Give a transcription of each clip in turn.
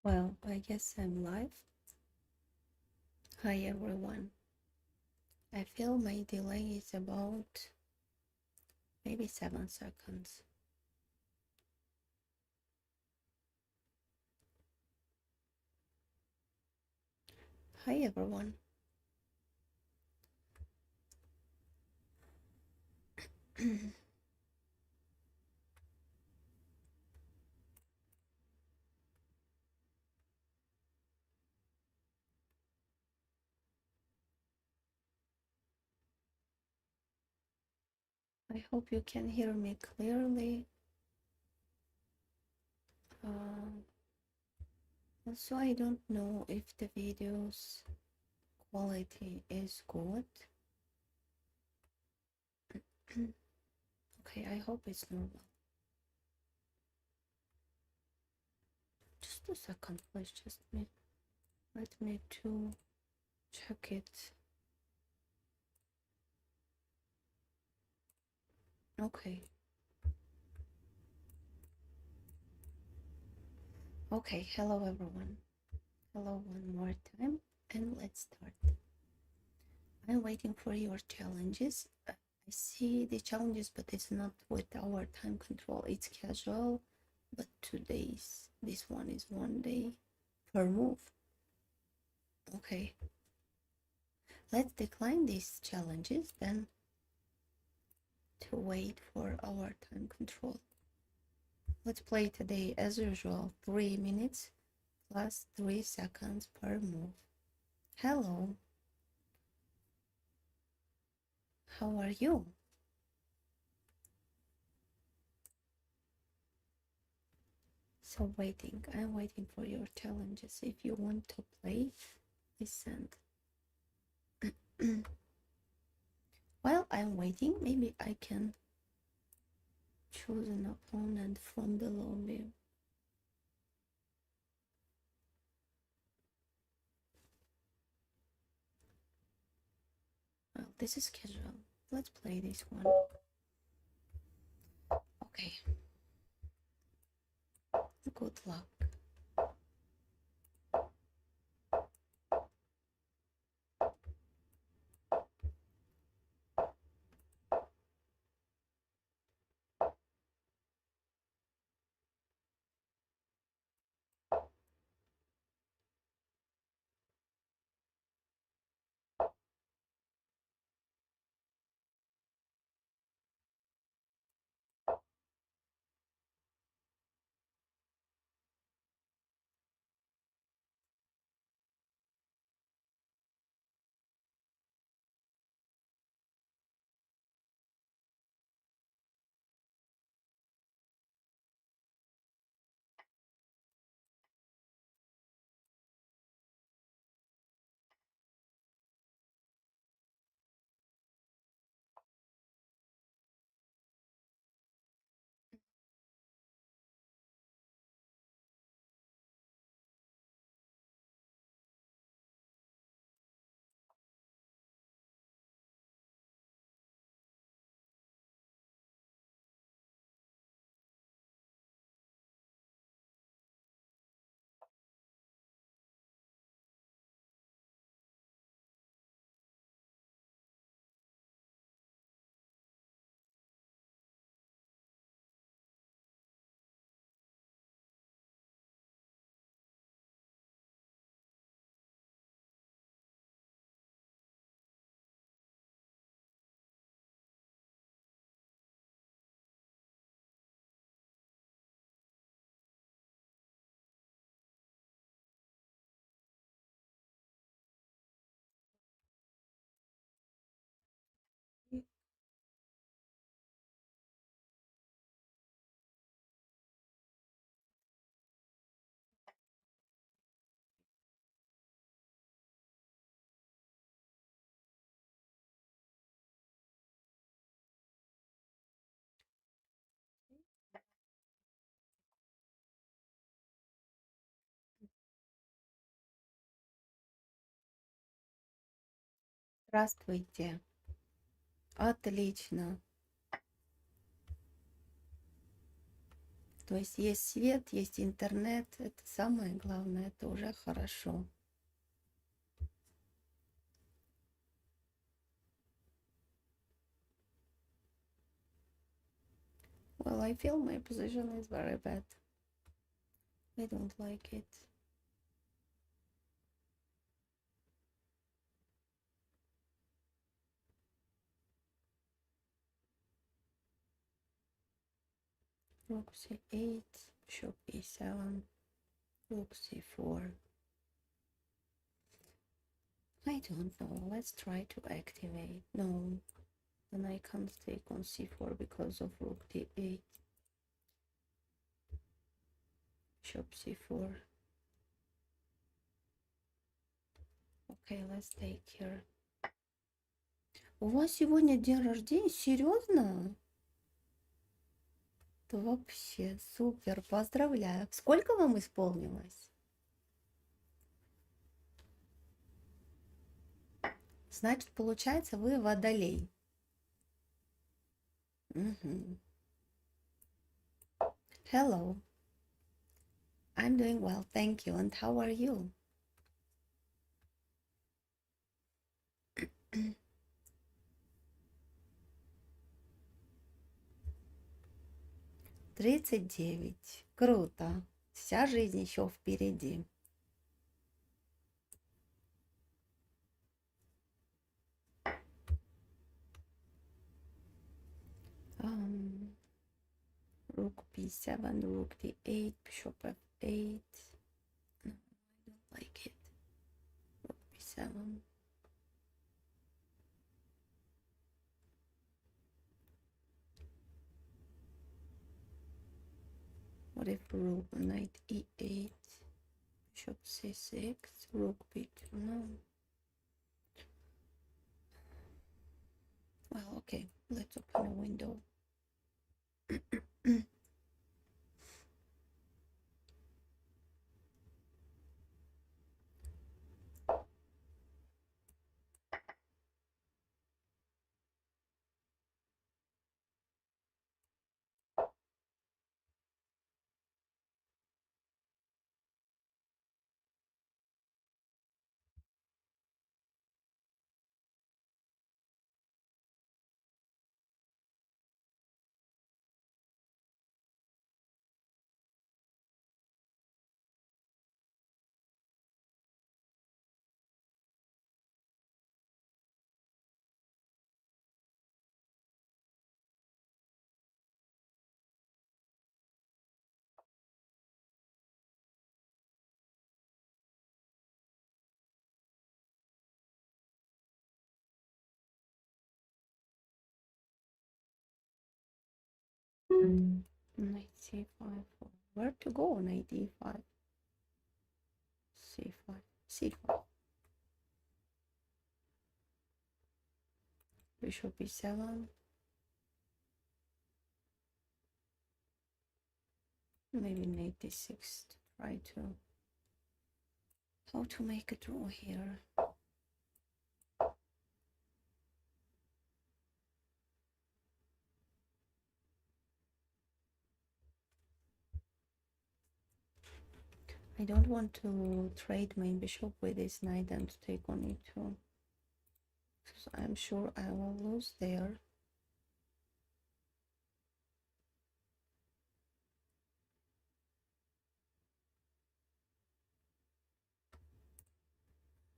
Well, I guess I'm live. Hi everyone. I feel my delay is about maybe 7 seconds. Hi everyone. I hope you can hear me clearly. Also, I don't know if the video's quality is good. Okay, I hope it's normal. Just a second, please. Let me to check it. Okay. Okay, hello everyone. Hello one more time, and let's start. I'm waiting for your challenges. I see the challenges, but it's not with our time control. It's casual, but this one is 1 day per move. Okay, let's decline these challenges then to wait for our time control. Let's play today as usual, 3 minutes plus 3 seconds per move. Hello, how are you? So I'm waiting for your challenges. If you want to play, please send. While I'm waiting, maybe I can choose an opponent from the lobby. Well, this is casual. Let's play this one. Okay. Good luck. Здравствуйте. Отлично. То есть свет, есть интернет. Это самое главное, это уже хорошо. Well, I feel my position is very bad. I don't like it. Rook c8, bishop e7, rook c4. I don't know. Let's try to activate. No, then I can't take on c4 because of rook d8. Bishop c4. Okay, let's take here. У вас сегодня день рождения? Серьезно? Это вообще супер, поздравляю. Сколько вам исполнилось? Значит, получается, вы водолей. Угу. Hello. I'm doing well, thank you. And how are you? Тридцать девять. Круто. Вся жизнь еще впереди. Rook b7, rook d8, bishop f8. No, I don't like it. Rook b7. What if rook knight e8, bishop c6, rook b2? No. Well, okay, let's open a window. Knight c5. Where to go? Knight e5. c5. c5. Bishop e7. Maybe knight d6 to try to how to make a draw here. I don't want to trade my bishop with this knight and to take on e2. So I'm sure I will lose there.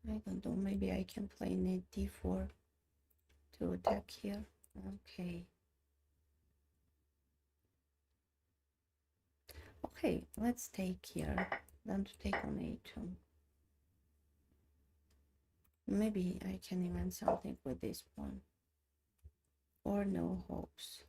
I don't know, maybe I can play knight d4 to attack here. Okay. Okay, let's take here, then to take on a2. Maybe I can invent something with this one. Or no hopes.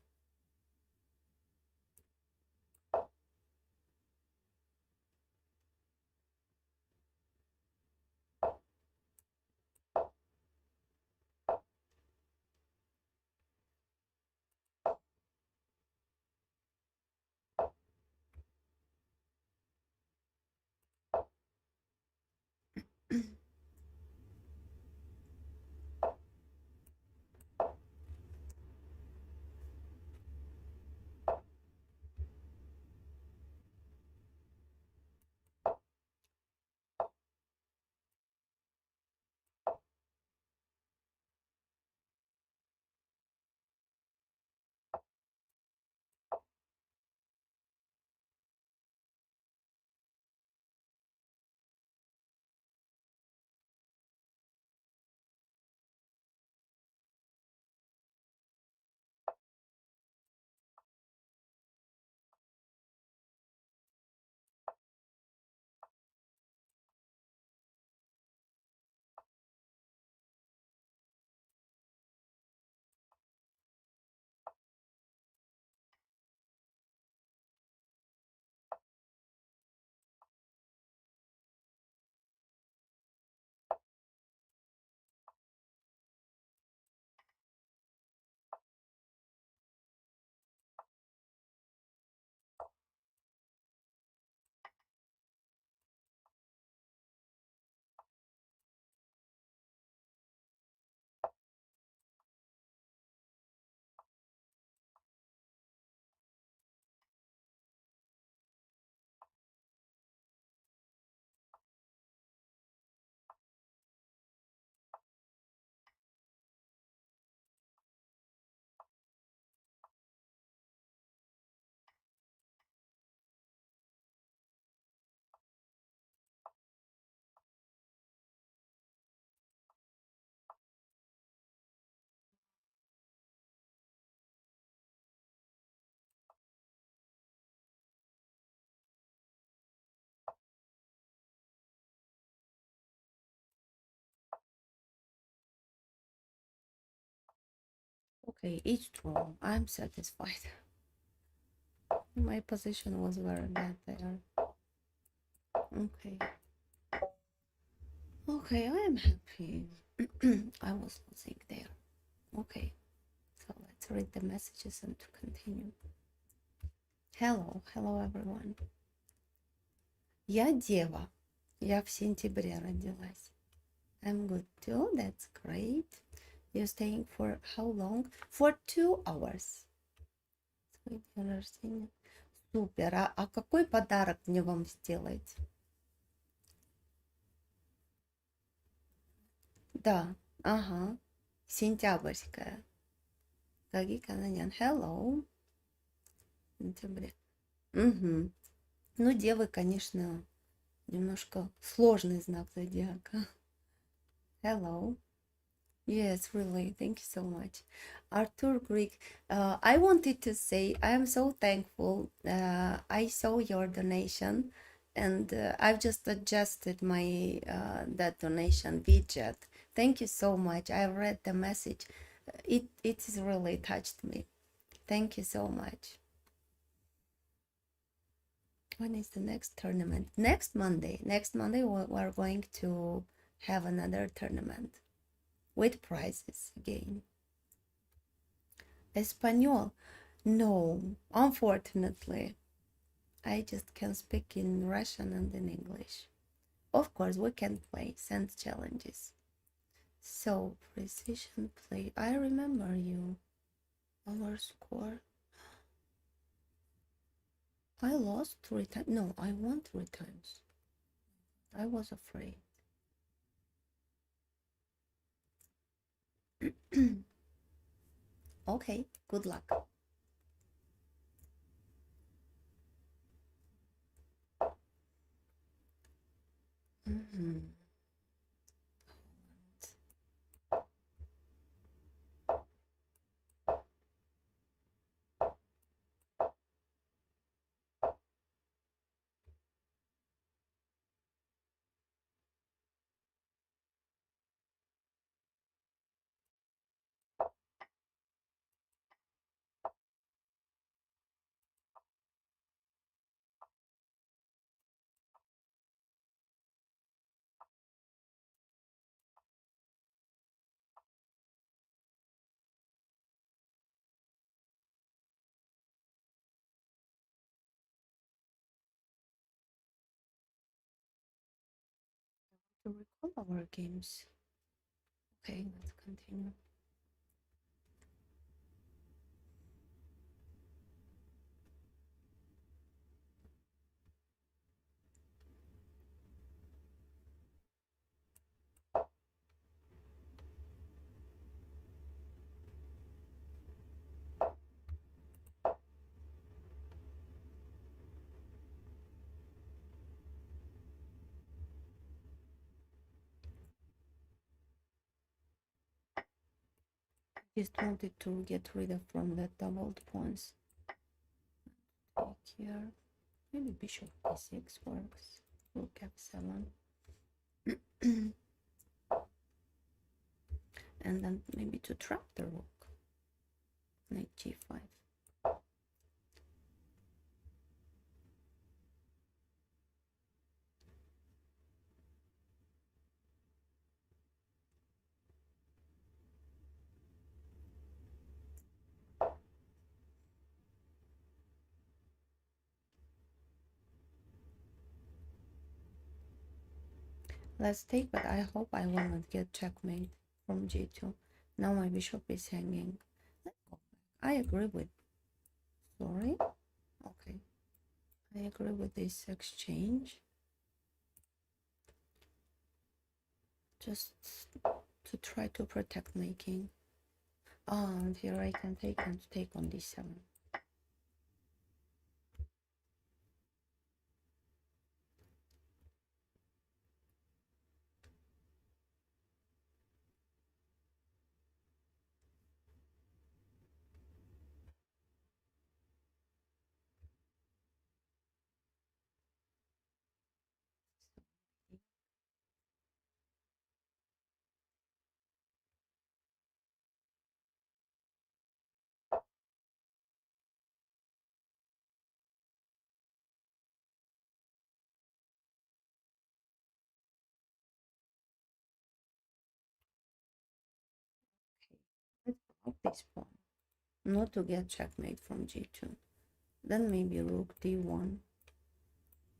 Okay, each draw. I'm satisfied. My position was very bad there. Okay. Okay, I am happy. I was losing there. Okay, so let's read the messages and to continue. Hello everyone. Я дева. Я в сентябре родилась. I'm good too, that's great. You're staying for how long? For 2 hours. Свой день рождения. Супер. А какой подарок мне вам сделать? Да, ага. Сентябрьская. Какие канадян? Hello. В сентябре. Угу. Ну, девы, конечно, немножко сложный знак зодиака. Hello. Yes, really. Thank you so much. Arthur Greek, I wanted to say I am so thankful. I saw your donation and I've just adjusted my that donation widget. Thank you so much. I read the message. It has really touched me. Thank you so much. When is the next tournament? Next Monday. Next Monday we're going to have another tournament with prizes again. Espanol? No, unfortunately. I just can speak in Russian and in English. Of course, we can play, send challenges. So, precision play. I remember you. Our score. I lost 3 times. No, I won 3 times. I was afraid. Okay, good luck. To recall our games. Okay, let's continue. Just wanted to get rid of from the doubled pawns. Take here. Maybe bishop b6 works. Rook f7. And then maybe to trap the rook. Knight g5. Let's take, but I hope I will not get checkmate from g2. Now my bishop is hanging. Let's go back. I agree with... Sorry? Okay. I agree with this exchange. Just to try to protect my king. Oh, and here I can take and take on d7. this pawn, not to get checkmate from g2. Then maybe rook d1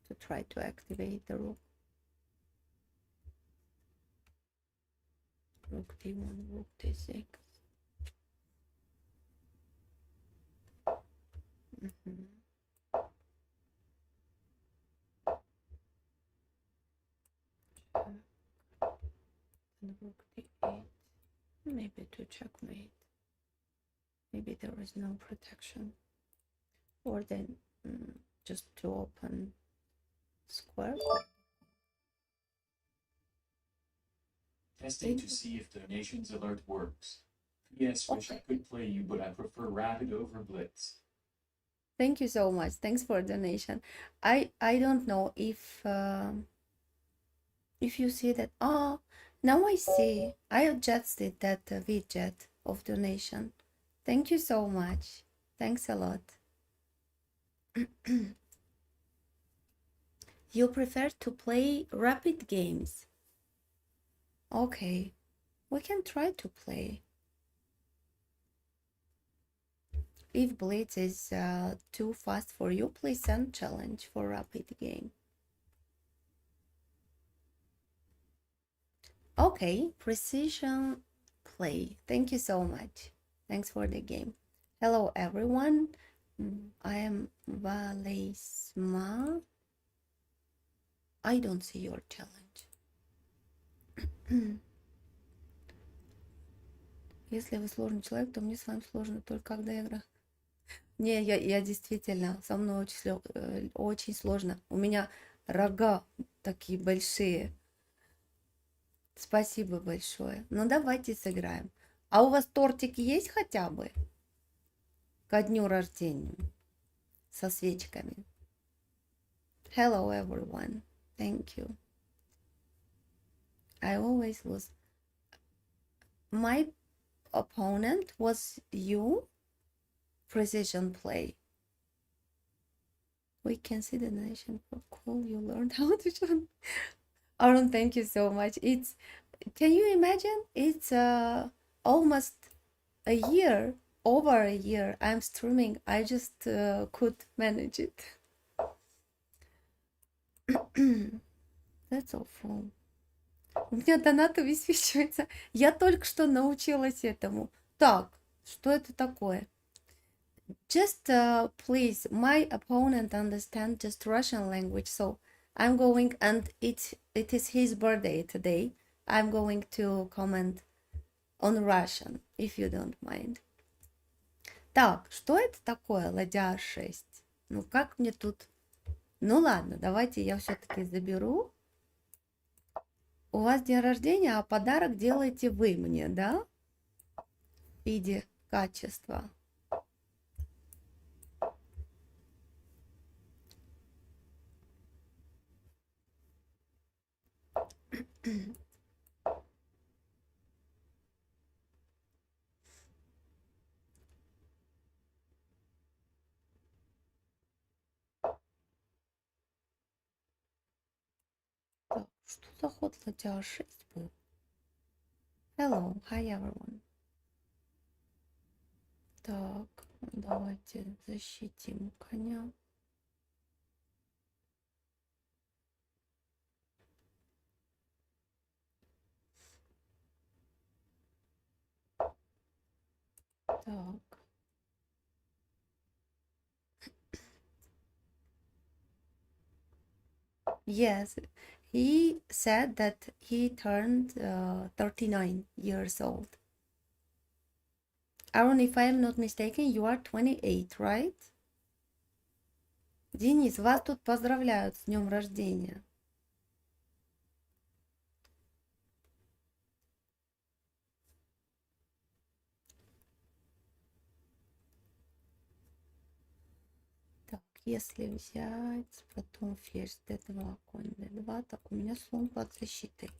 to try to activate the rook. Rook d1, rook d6. And rook d8. Maybe to checkmate. Maybe there is no protection. Or then just to open square. Testing to see if donations alert works. Yes, wish I could play you, but I prefer rapid over blitz. Thank you so much. Thanks for donation. I don't know if you see that. Oh, now I see. I adjusted that widget of donation. Thank you so much. Thanks a lot. You prefer to play rapid games? Okay, we can try to play. If blitz is too fast for you, please send challenge for rapid game. Okay, precision play. Thank you so much. Thanks for the game. Hello everyone. I am Valesma. I don't see your challenge. Если вы сложный человек, то мне с вами сложно только когда игра. Не, я действительно, со мной очень сложно. У меня рога такие большие. Спасибо большое. Ну, давайте сыграем. А у вас тортик есть хотя бы? Ко дню рождения. Со свечками. Hello, everyone. Thank you. I always lose. My opponent was you. Precision play. We can see the nation for cool. You learned how to join. Aaron, thank you so much. Can you imagine? It's almost a year, over a year. I'm streaming. I just could manage it. That's awful. У меня донаты высвечиваются. Я только что научилась этому. Так, что это такое? Just please, my opponent understands just Russian language, so I'm going, and it is his birthday today. I'm going to comment on Russian, if you don't mind. Так, что это такое, ладья 6? Ну, как мне тут... Ну, ладно, давайте я все-таки заберу. У вас день рождения, а подарок делаете вы мне, да? В виде качества. Так, что за ход ладья 6 был? Hello, hi everyone. Так, давайте защитим коня. Так. Yes, he said that he turned 39 years old. Aaron, if I am not mistaken, you are 28, right? Денис, вас тут поздравляют с днем рождения. Так, если взять, потом ферзь d2, конь d2, так у меня слон под защитой.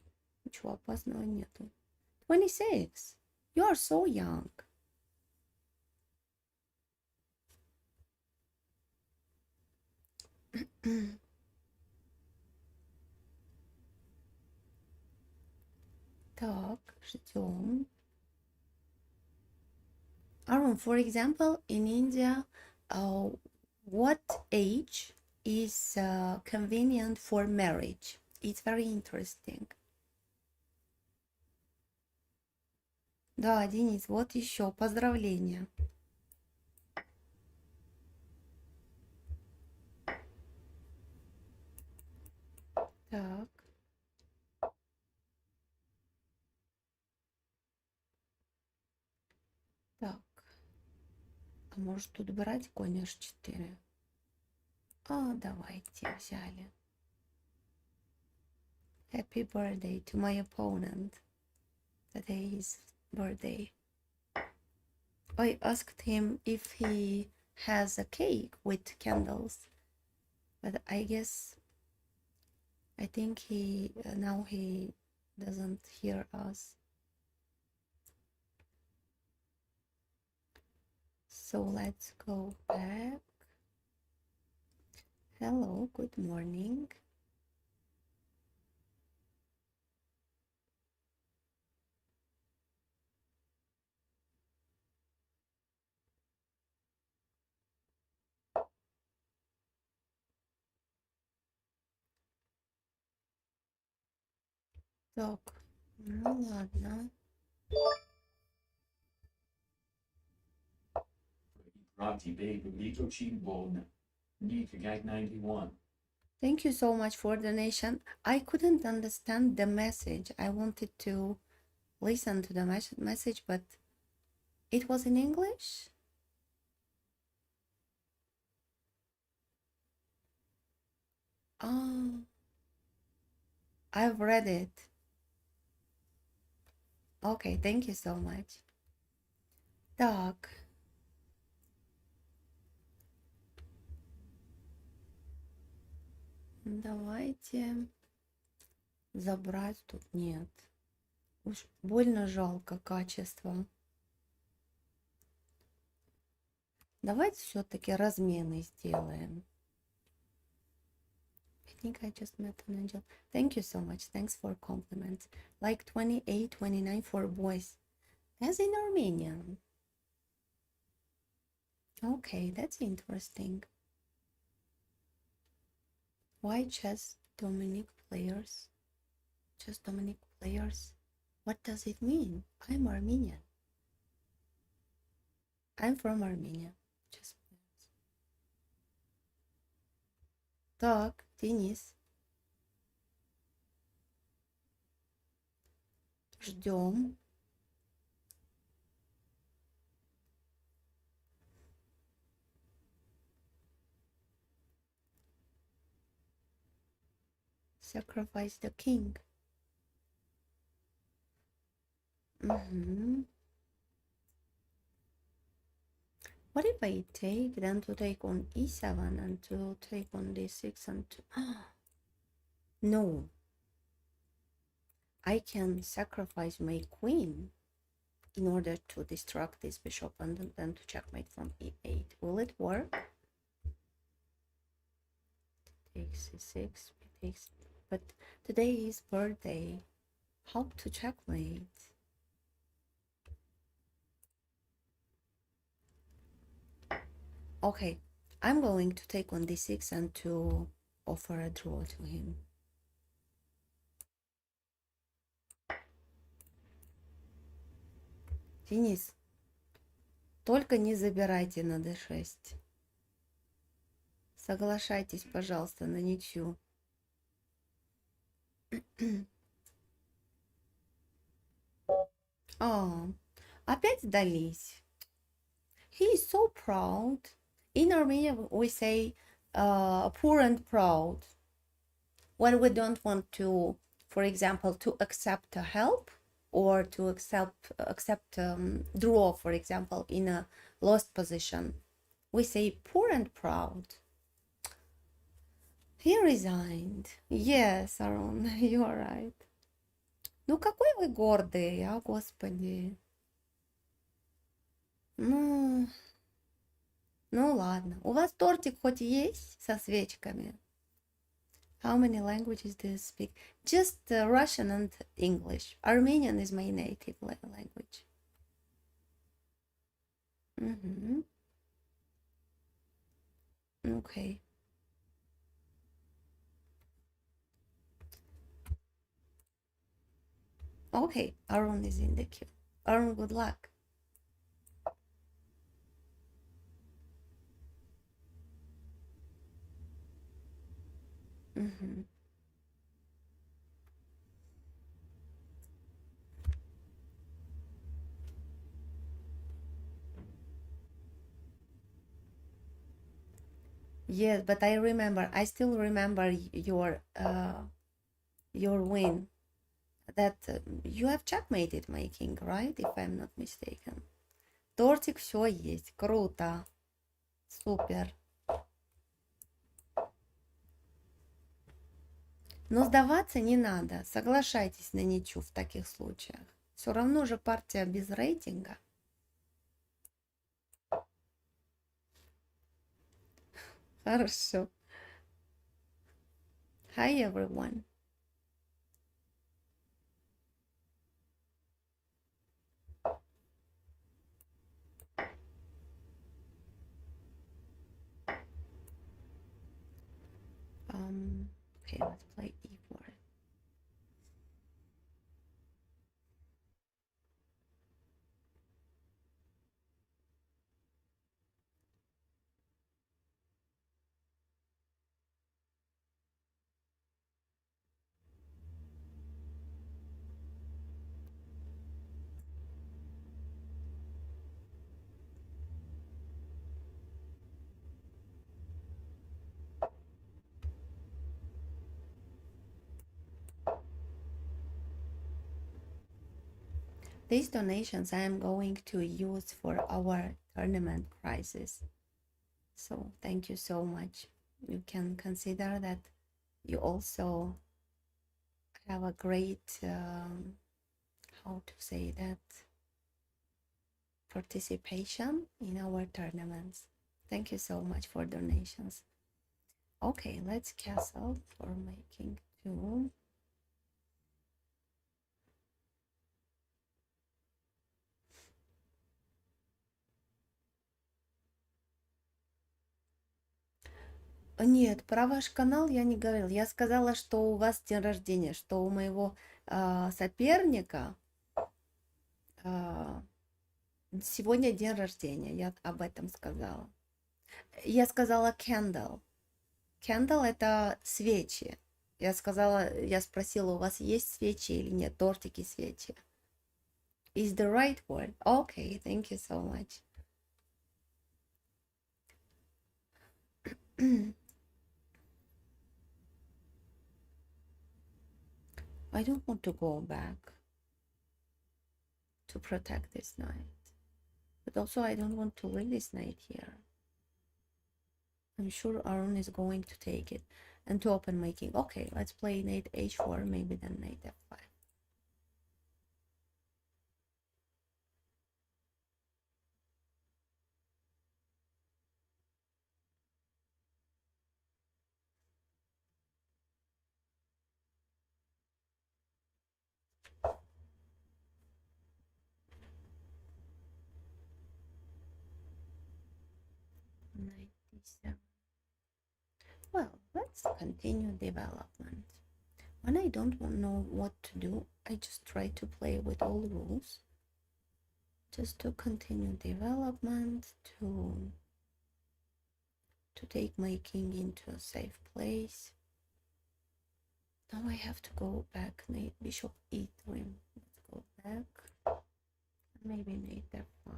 Ничего опасного нету. 26. You are so young. Так, ждем. Arun, for example, in India, uh, what age is convenient for marriage? It's very interesting. Да, Денис, вот еще поздравления. Так. Так. А может тут брать конь h4? А, давайте, взяли. Happy birthday to my opponent. Today is birthday. I asked him if he has a cake with candles, but I guess I think he now he doesn't hear us. So let's go back. Hello, good morning. Так, ну ладно. Rati baby, Lito Cheatbone, Nita Gag 91. Thank you so much for donation. I couldn't understand the message. I wanted to listen to the message, but it was in English. Oh, I've read it. Okay, thank you so much. Так. Давайте забрать тут нет. Уж больно жалко качество. Давайте все-таки размены сделаем. I think I just met an angel. Thank you so much. Thanks for compliments. Like 28, 29 for boys. As in Armenian. Okay, that's interesting. Why chess Dominic players? Chess Dominic players? What does it mean? I'm Armenian. I'm from Armenia. Chess players. Так, Денис. Ждем. Sacrifice the king. What if I take, then to take on e7 and to take on d6 and to... No. I can sacrifice my queen in order to distract this bishop and then to checkmate from e8. Will it work? Takes e6, takes... But today is birthday. How to checkmate? Okay, I'm going to take on d6 and to offer a draw to him. Денис, только не забирайте на d6. Соглашайтесь, пожалуйста, на ничью. Oh, опять сдались. He is so proud. In Armenia, we say poor and proud. When we don't want to, for example, to accept help or to accept draw, for example, in a lost position, we say poor and proud. He resigned. Yes, Arun, you are right. Ну какой вы гордый, а, господи. Ну ладно. У вас тортик хоть есть со свечками? How many languages do you speak? Just Russian and English. Armenian is my native language. Mm-hmm. Okay. Okay, Arun is in the queue. Arun, good luck. Mm-hmm. Yes, but I still remember your win. That you have checkmated making, right? If I'm not mistaken. Тортик, все есть. Круто. Супер. Но сдаваться не надо. Соглашайтесь на ничью в таких случаях. Все равно же партия без рейтинга. Хорошо. Hi everyone. Okay, let's play e4. These donations I am going to use for our tournament prizes. So thank you so much. You can consider that you also have a great, how to say that, participation in our tournaments. Thank you so much for donations. Okay, let's castle for making 2. Нет, про ваш канал я не говорила. Я сказала, что у вас день рождения, что у моего соперника сегодня день рождения. Я об этом сказала. Я сказала candle. Candle это свечи. Я спросила, у вас есть свечи или нет, тортики, свечи. Is the right word? Okay, thank you so much. I don't want to go back to protect this knight. But also I don't want to leave this knight here. I'm sure Arun is going to take it. And to open my king. Okay, let's play knight h4, maybe then knight f5. Knight d7. Well, let's continue development. When I don't know what to do, I just try to play with all rules. Just to continue development, to take my king into a safe place. Now I have to go back, knight bishop e3. Let's go back. Maybe knight f5.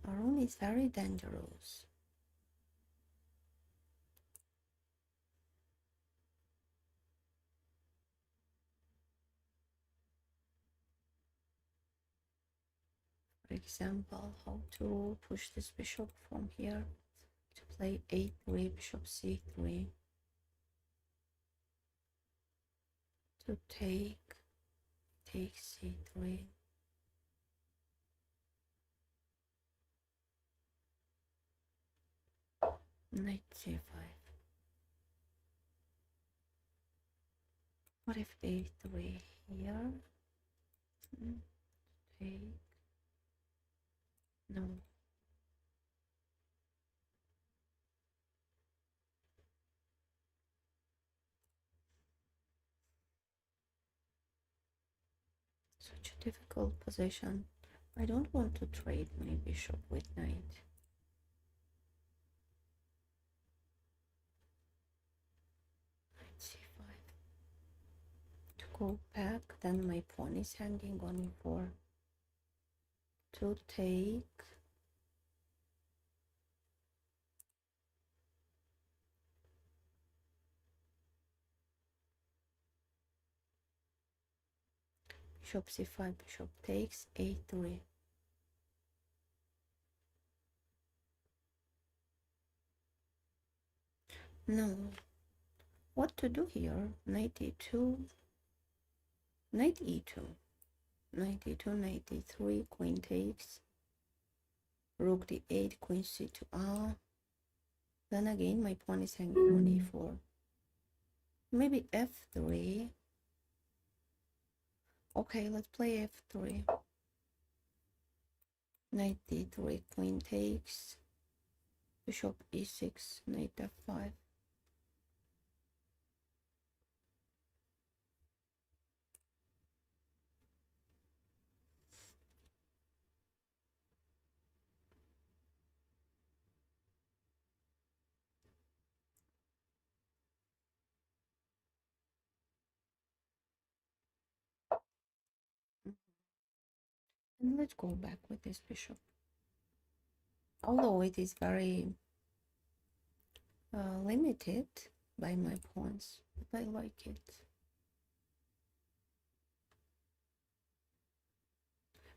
Arun is very dangerous. For example, how to push this bishop from here to play a3, bishop c3, to take c3, knight c5. What if a3 here? Take. No. Such a difficult position. I don't want to trade my bishop with knight. Knight c5. To go back, then my pawn is hanging on e4. To take. Bishop c5, bishop takes, a3. No. What to do here? Knight e2, knight e2, knight e2, knight e3, queen takes, rook d8, queen c2. Then again my pawn is hanging on e4. Maybe f3. Okay, let's play f3. Knight d3, queen takes, bishop e6, knight f5. And let's go back with this bishop. Although it is very limited by my pawns, but I like it.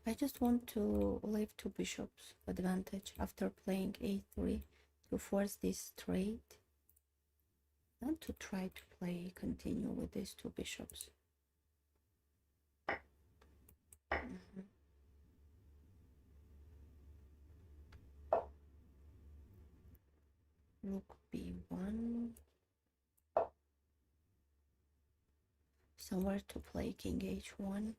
I just want to leave two bishops advantage after playing a3 to force this trade, and to try to continue with these two bishops. Rook b1. Somewhere to play king h1.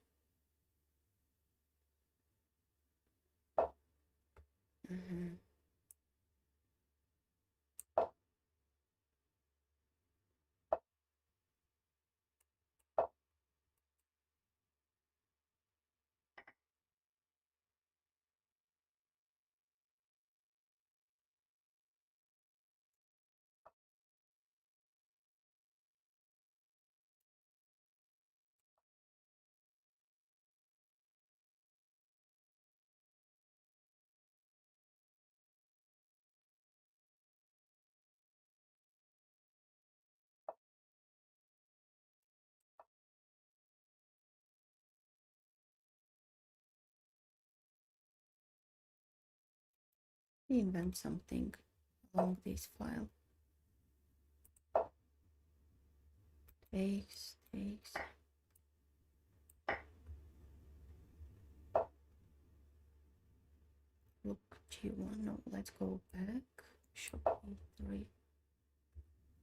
Invent something along this file. Takes. Rook g1. No, let's go back. Bishop e3.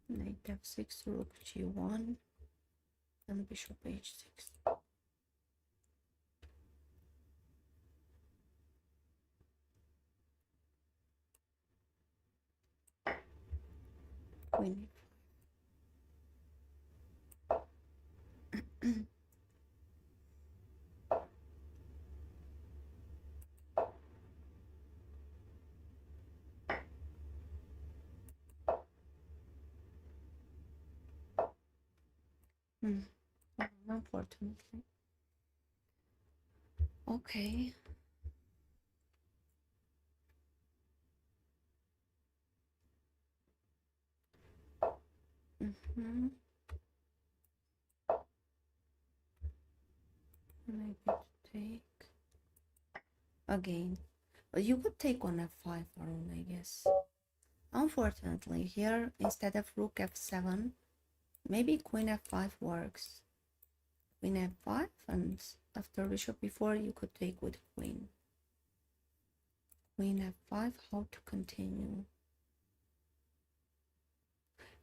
Knight f6. Rook g1. And bishop h6. Queen unfortunately. Okay. Maybe to take again. You could take on f5, Arun, I guess. Unfortunately, here instead of rook f7, maybe queen f5 works. Queen f5, and after bishop e4, you could take with queen. Queen f5, how to continue?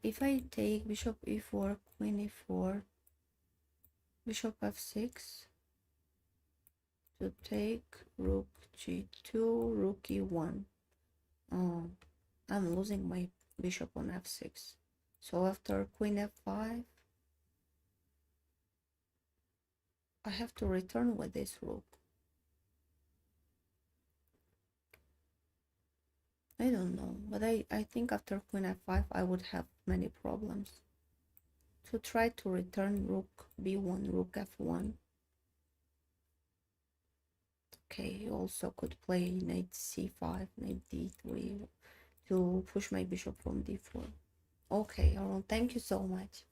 If I take bishop e4, queen e4, bishop f6 to take rook g2, rook e1. Oh, I'm losing my bishop on f6. So after queen f5, I have to return with this rook. I don't know, but I think after queen f5 I would have many problems. To try to return rook b1, rook f1. Okay, you also could play knight c5, knight d3 to push my bishop from d4. Okay, Aaron, thank you so much.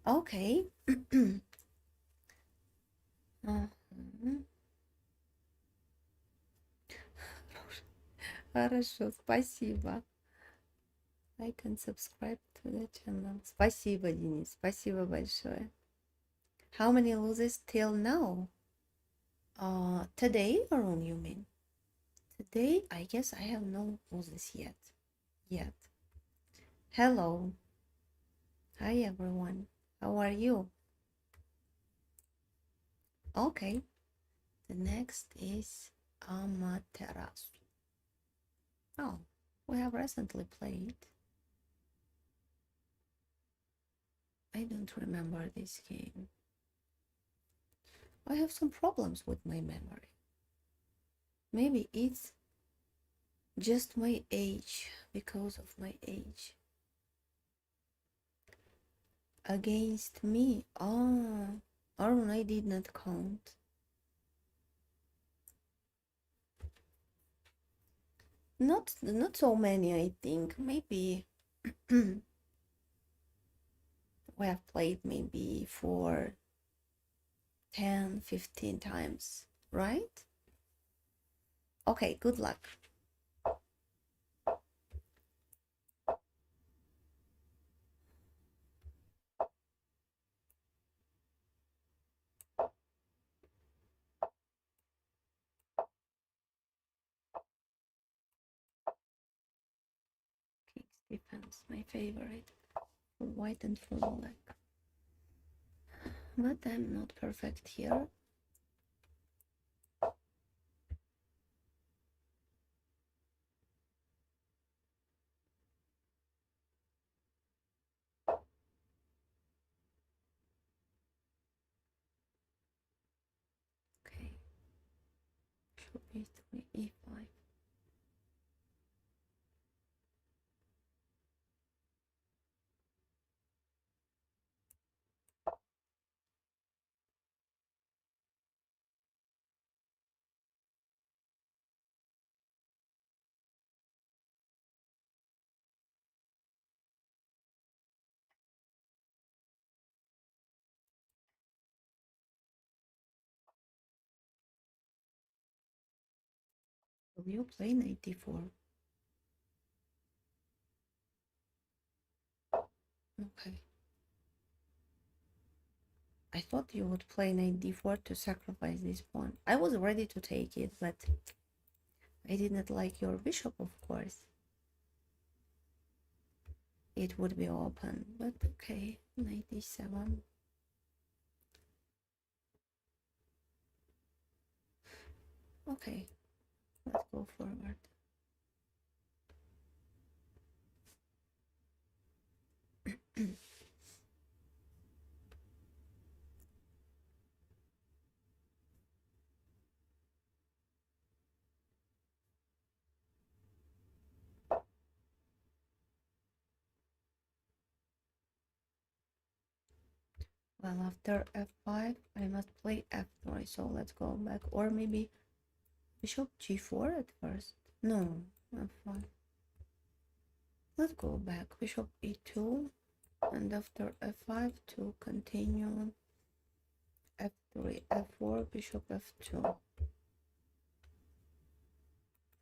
Okay. Хорошо, спасибо. I can subscribe to the channel. Спасибо, Денис. Спасибо большое. How many losses till now? Today, Aaron, you mean? Today, I guess I have no losses yet. Hello. Hi, everyone. How are you? Okay. The next is Amaterasu. Oh, we have recently played. I don't remember this game. I have some problems with my memory. Maybe it's just my age, because of my age. Against me? Oh, I did not count. Not so many, I think. Maybe we have played maybe for 10, 15 times, right? Okay, good luck. King's defense, my favorite. For white and for black. But I'm not perfect here. Okay. Should be 3 e5. Will you play knight d4? Okay. I thought you would play knight d4 to sacrifice this pawn. I was ready to take it, but I did not like your bishop, of course. It would be open, but okay. Knight d7. Okay, let's go forward. Well, after f5, I must play f3, so let's go back. Or maybe bishop g4 at first. No, f5. Let's go back. Bishop e2, and after f5 to continue f3, f4, bishop f2.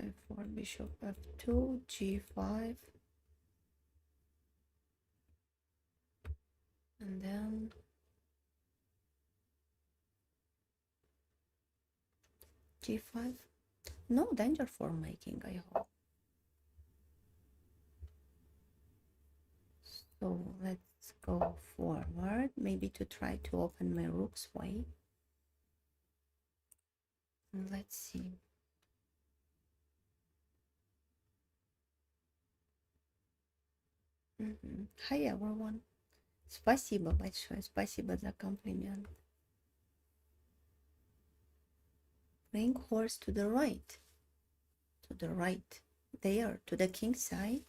f4, bishop f2, g5. And then g5. No danger for making, I hope. So let's Let's go forward, maybe to try to open my rook's way. Let's see. Hi everyone. Спасибо большое. Спасибо за комплимент. Bring horse to the right. To the right. There, to the king side.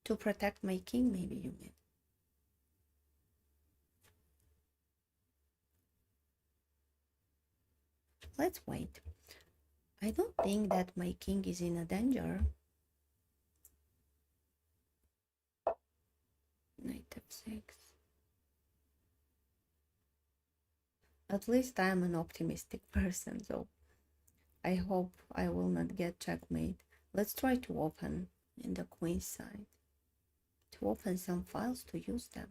To protect my king, maybe you mean. Let's wait. I don't think that my king is in a danger. Knight f6. At least I am an optimistic person, so I hope I will not get checkmate. Let's try to open in the queen side. To open some files to use them.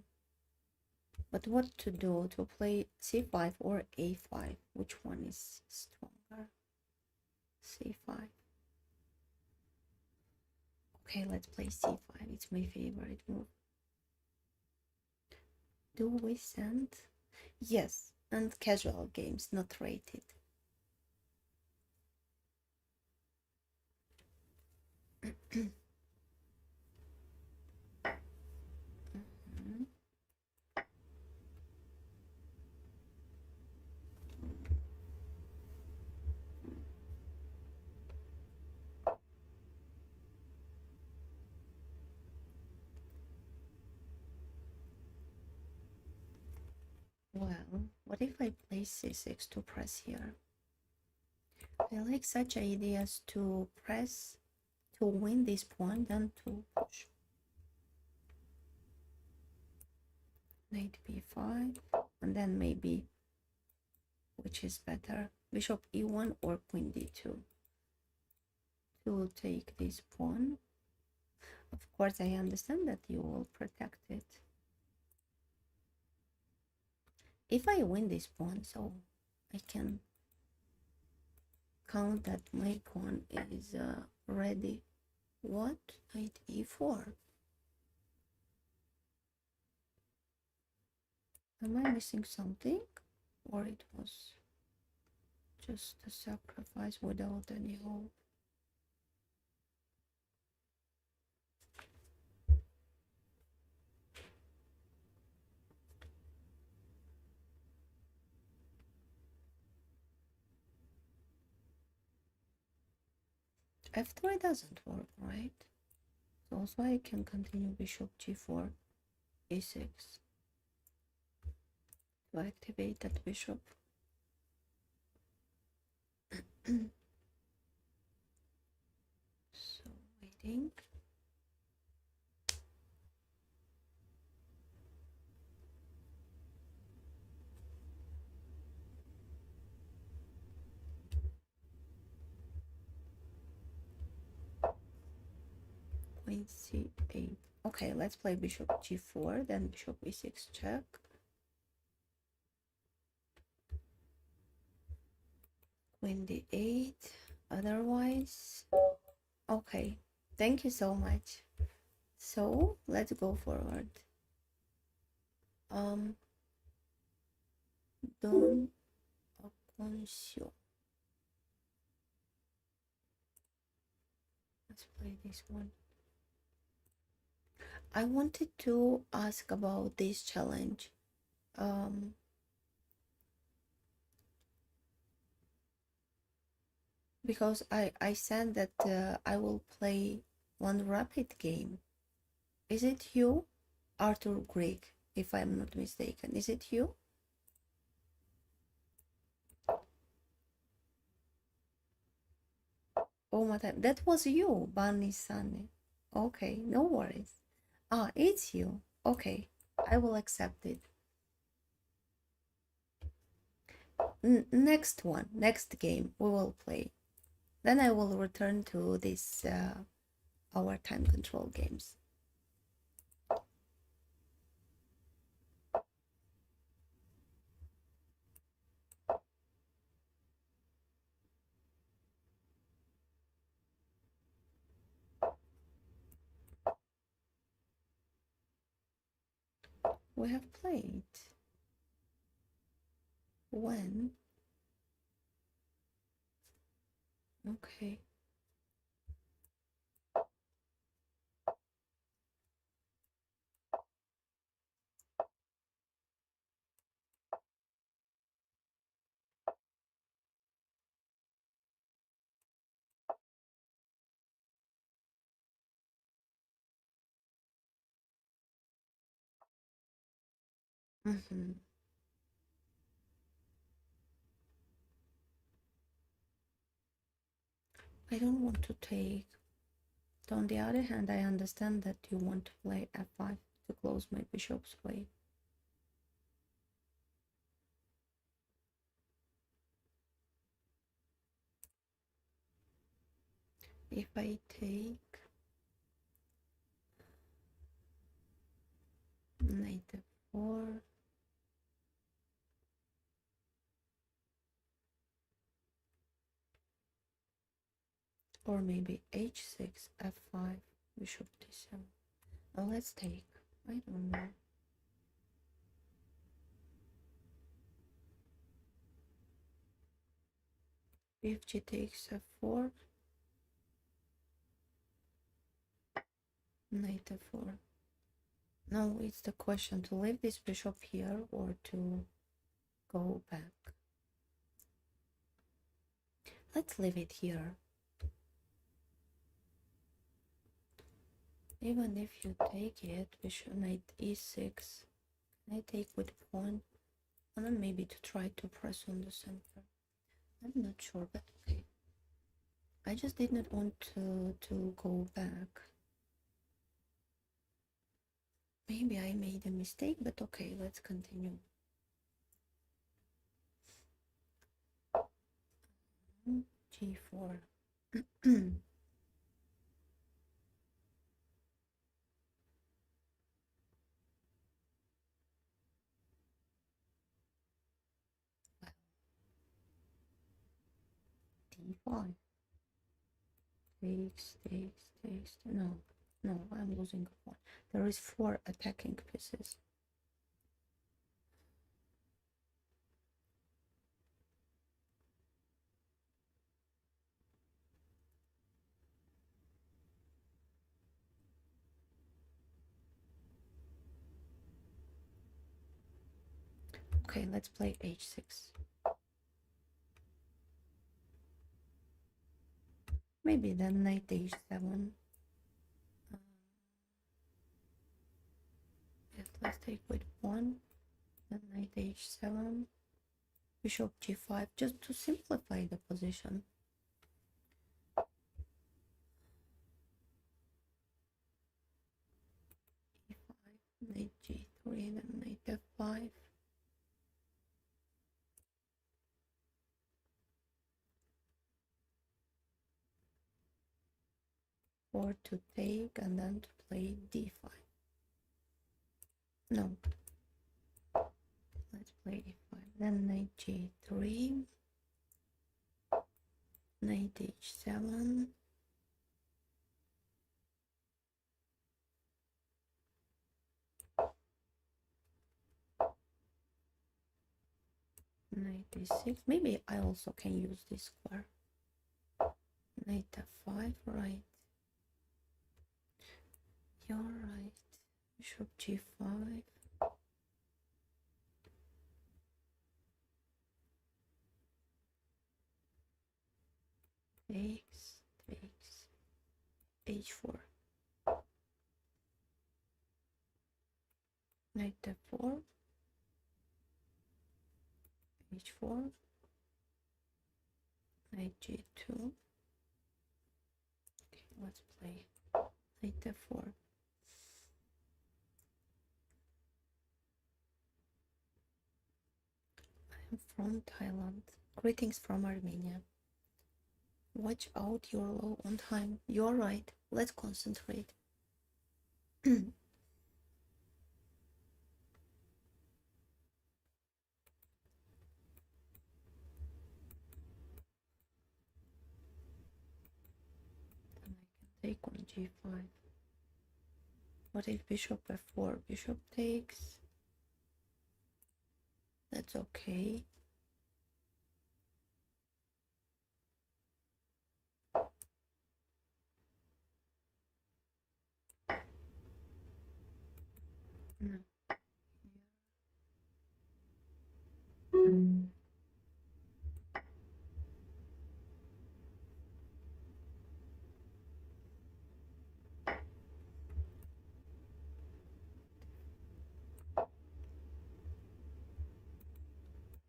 But what to do? To play c5 or a5? Which one is stronger? c5. Okay, let's play c5. It's my favorite move. Do we send? Yes, and casual games, not rated. Well, what if I play c6 to press here? I like such ideas to press to win this pawn than to push. Knight b5, and then maybe, which is better, bishop e1 or queen d2 to take this pawn. Of course, I understand that you will protect it. If I win this pawn, so I can count that my pawn is ready. What? Knight e4. Am I missing something? Or it was just a sacrifice without any hope? f3 doesn't work, right? So also I can continue bishop g4, a6 to activate that bishop. So waiting. Queen c8. Okay, let's play bishop g4, then bishop e6 check. Queen d8. Otherwise, okay. Thank you so much. So let's go forward. Don Aconcio. Let's play this one. I wanted to ask about this challenge. Because I said that I will play one rapid game. Is it you? Arthur Greig, if I'm not mistaken. Is it you? Oh my time. That was you, Bani Sane. Okay, no worries. Ah, it's you. Okay, I will accept it. Next one, next game we will play. Then I will return to this our time control games. we have played. When? Okay. Mm-hmm. I don't want to take. But on the other hand, I understand that you want to play f5 to close my bishop's way. If I take knight f4, or maybe h6, f5, bishop d7. Oh, let's take. I don't know. If g takes f4, knight f4. No, it's the question to leave this bishop here or to go back. Let's leave it here. Even if you take it, bishop knight e6, I take with pawn, and then maybe to try to press on the center. I'm not sure, but okay. I just did not want to go back. Maybe I made a mistake, but okay, let's continue. G4. D5. Takes. No, I'm losing a pawn. There is 4 attacking pieces. Okay, let's play h6. Maybe then knight h7. Yes, let's take with 1. Then knight h7. Bishop g5, just to simplify the position. e5, knight g3, then knight f5. Or to take and then to play d5. No. Let's play e5. Then knight g3. Knight h7. Knight e6. Maybe I also can use this square. Knight f5, right. You're right. Bishop g5. Takes. h4. Knight f4. h4. Knight g2. Okay, let's play knight f4. I'm from Thailand. Greetings from Armenia. Watch out, you're low on time. You're right. Let's concentrate. Then I can take on g5. What if bishop f4? Bishop takes. That's okay. No.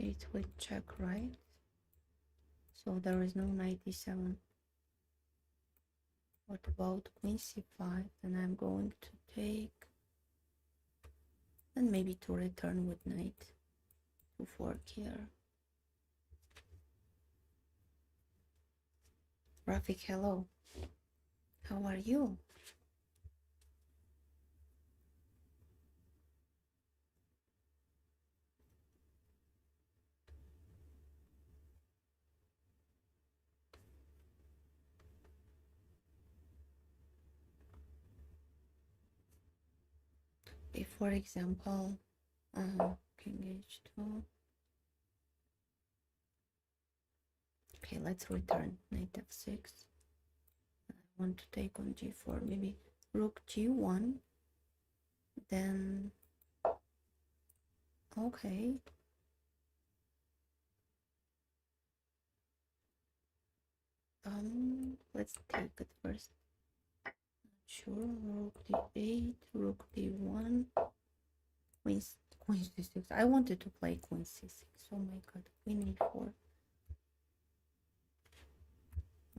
It will check, right? So there is no knight e7. What about queen c5? Then I'm going to take, and maybe to return with knight to fork here. Rafik, hello. How are you? If, for example, king h2. Okay, let's return knight f6. I want to take on g4, maybe rook g1. Then, okay. Let's take it first. Sure, rook d8, rook d1, queen c6. I wanted to play queen c6. Oh my god, queen e4.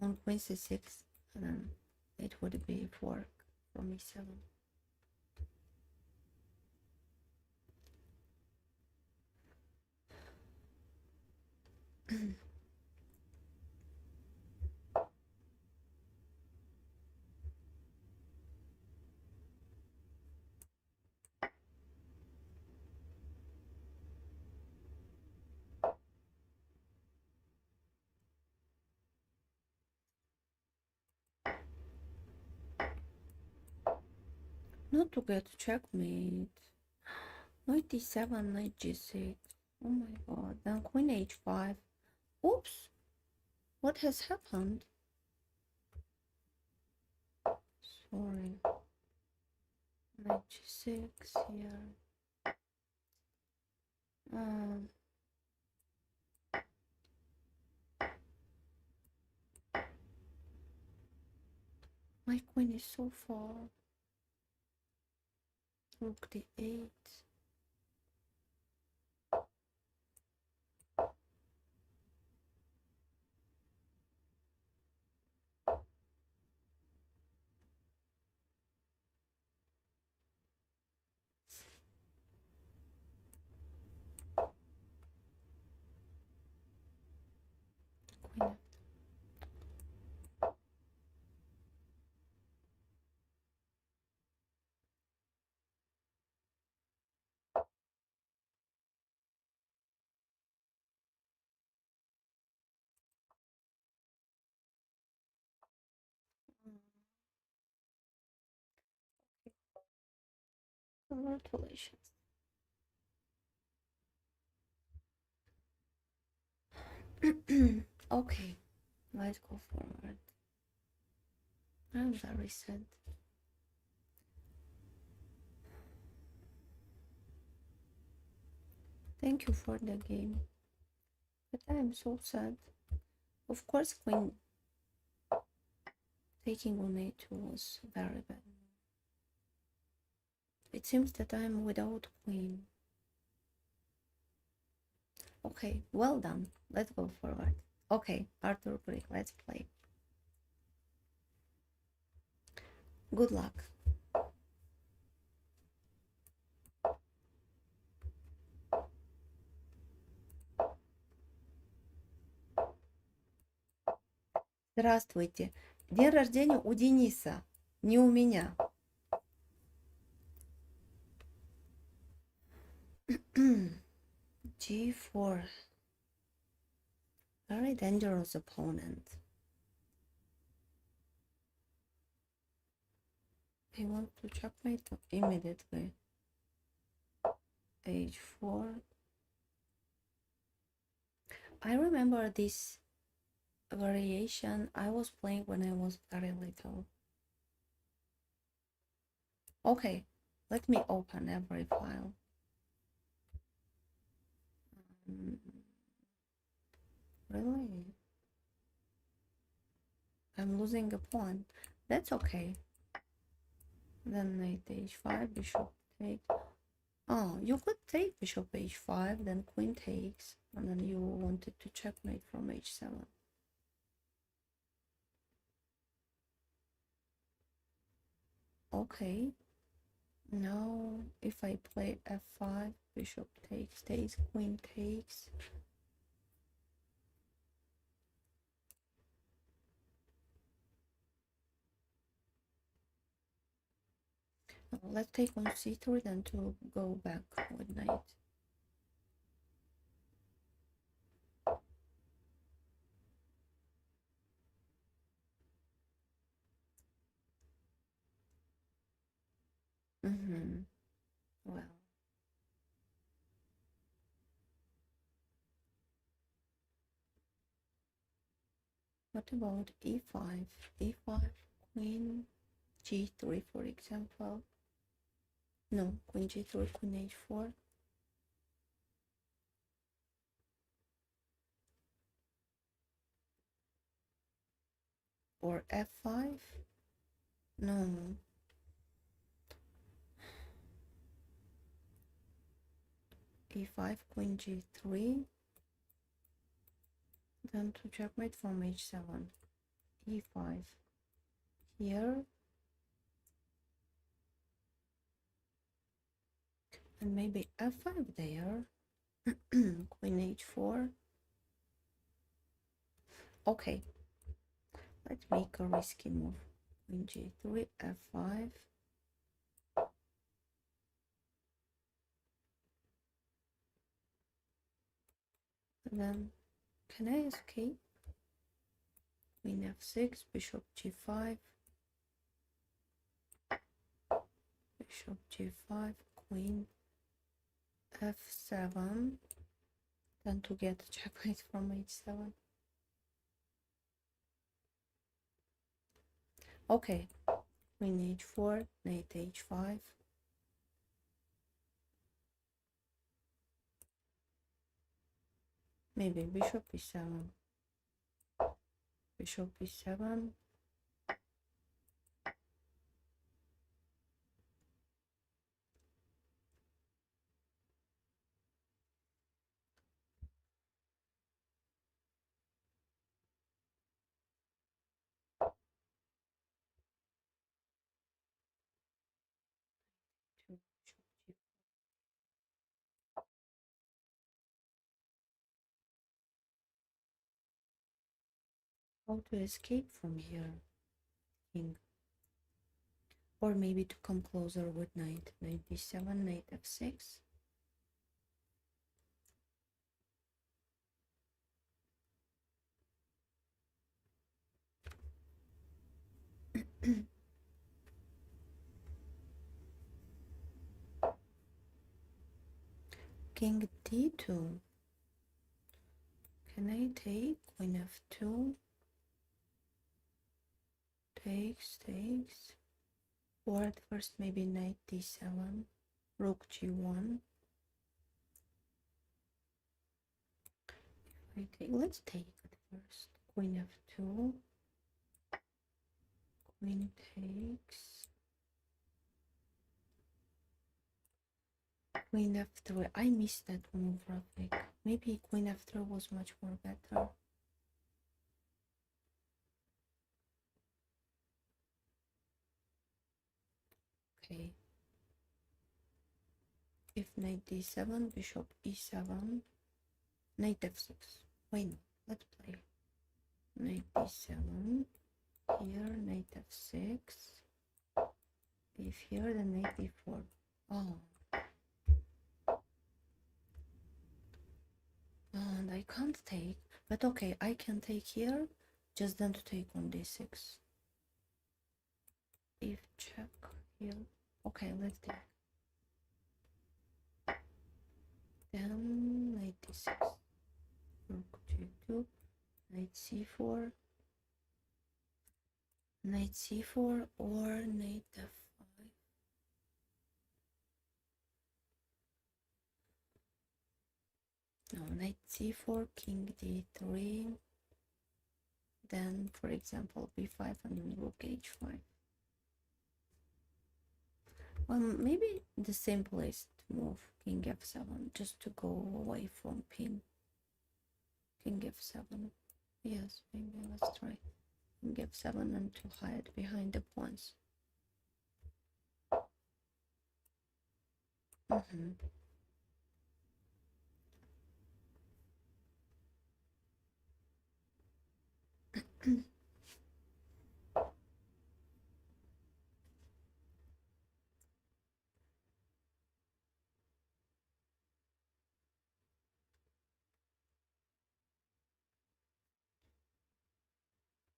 On queen c6, and then it would be fork from e7. Not to get checkmate. Knight d7, knight g6. Oh my god. Then queen h5. Oops. What has happened? Sorry. Knight g6 here. My queen is so far. Rook d8. Queen. Congratulations. Okay, let's go forward. I'm very sad. Thank you for the game, but I am so sad. Of course, queen taking on a2 was very bad. It seems that I'm without queen. Okay, well done. Let's go forward. Okay, Arthur Greek, let's play. Good luck. Здравствуйте. День рождения у Дениса, не у меня. G4. Very dangerous opponent. I want to checkmate immediately. H4. I remember this variation I was playing when I was very little. Okay, let me open every file. Really? I'm losing a pawn. That's okay. Then knight h5, bishop takes. Oh, you could take bishop h5, then queen takes, and then you wanted to checkmate from h7. Okay. Now, if I play f5, bishop takes, queen takes. Let's take on c3, then to go back with knight. Well, what about e5? e5, queen g3, for example. No, queen g3, queen h4. Or f5? No. e5, queen g3. Then to checkmate from h7. e5 here. And maybe f5 there. Queen h4. Okay. Let's make a risky move. Queen g3, f5. And then, can I escape? Queen f6, bishop g5. Bishop g5, queen f7. Then to get checkmate from h7. Okay, queen h4, knight h5. Maybe bishop e7. Bishop e7. How to escape from here? King. Or maybe to come closer with knight. Knight b7, knight f6. King d2. Can I take queen f2? Takes. Or at first maybe knight d7. Rook g1. If I take, let's take at first. Queen f2. Queen takes. Queen f3. I missed that move, Rafik. Maybe queen f3 was much more better. Okay. If knight d7, bishop e7, knight f6. Why not? Let's play. Knight d7. Here, knight f6. If here, then knight d4. Oh. And I can't take. But okay, I can take here. Just then to take on d6. If check here. Okay, let's take. Then knight d6. rook g2, knight c4, knight c4, or knight f5. No, knight c4, king d3, then for example b5 and rook h5. Well, maybe the simplest move, king f7, just to go away from pin. King f7. Yes, maybe let's try king f7 and to hide behind the pawns.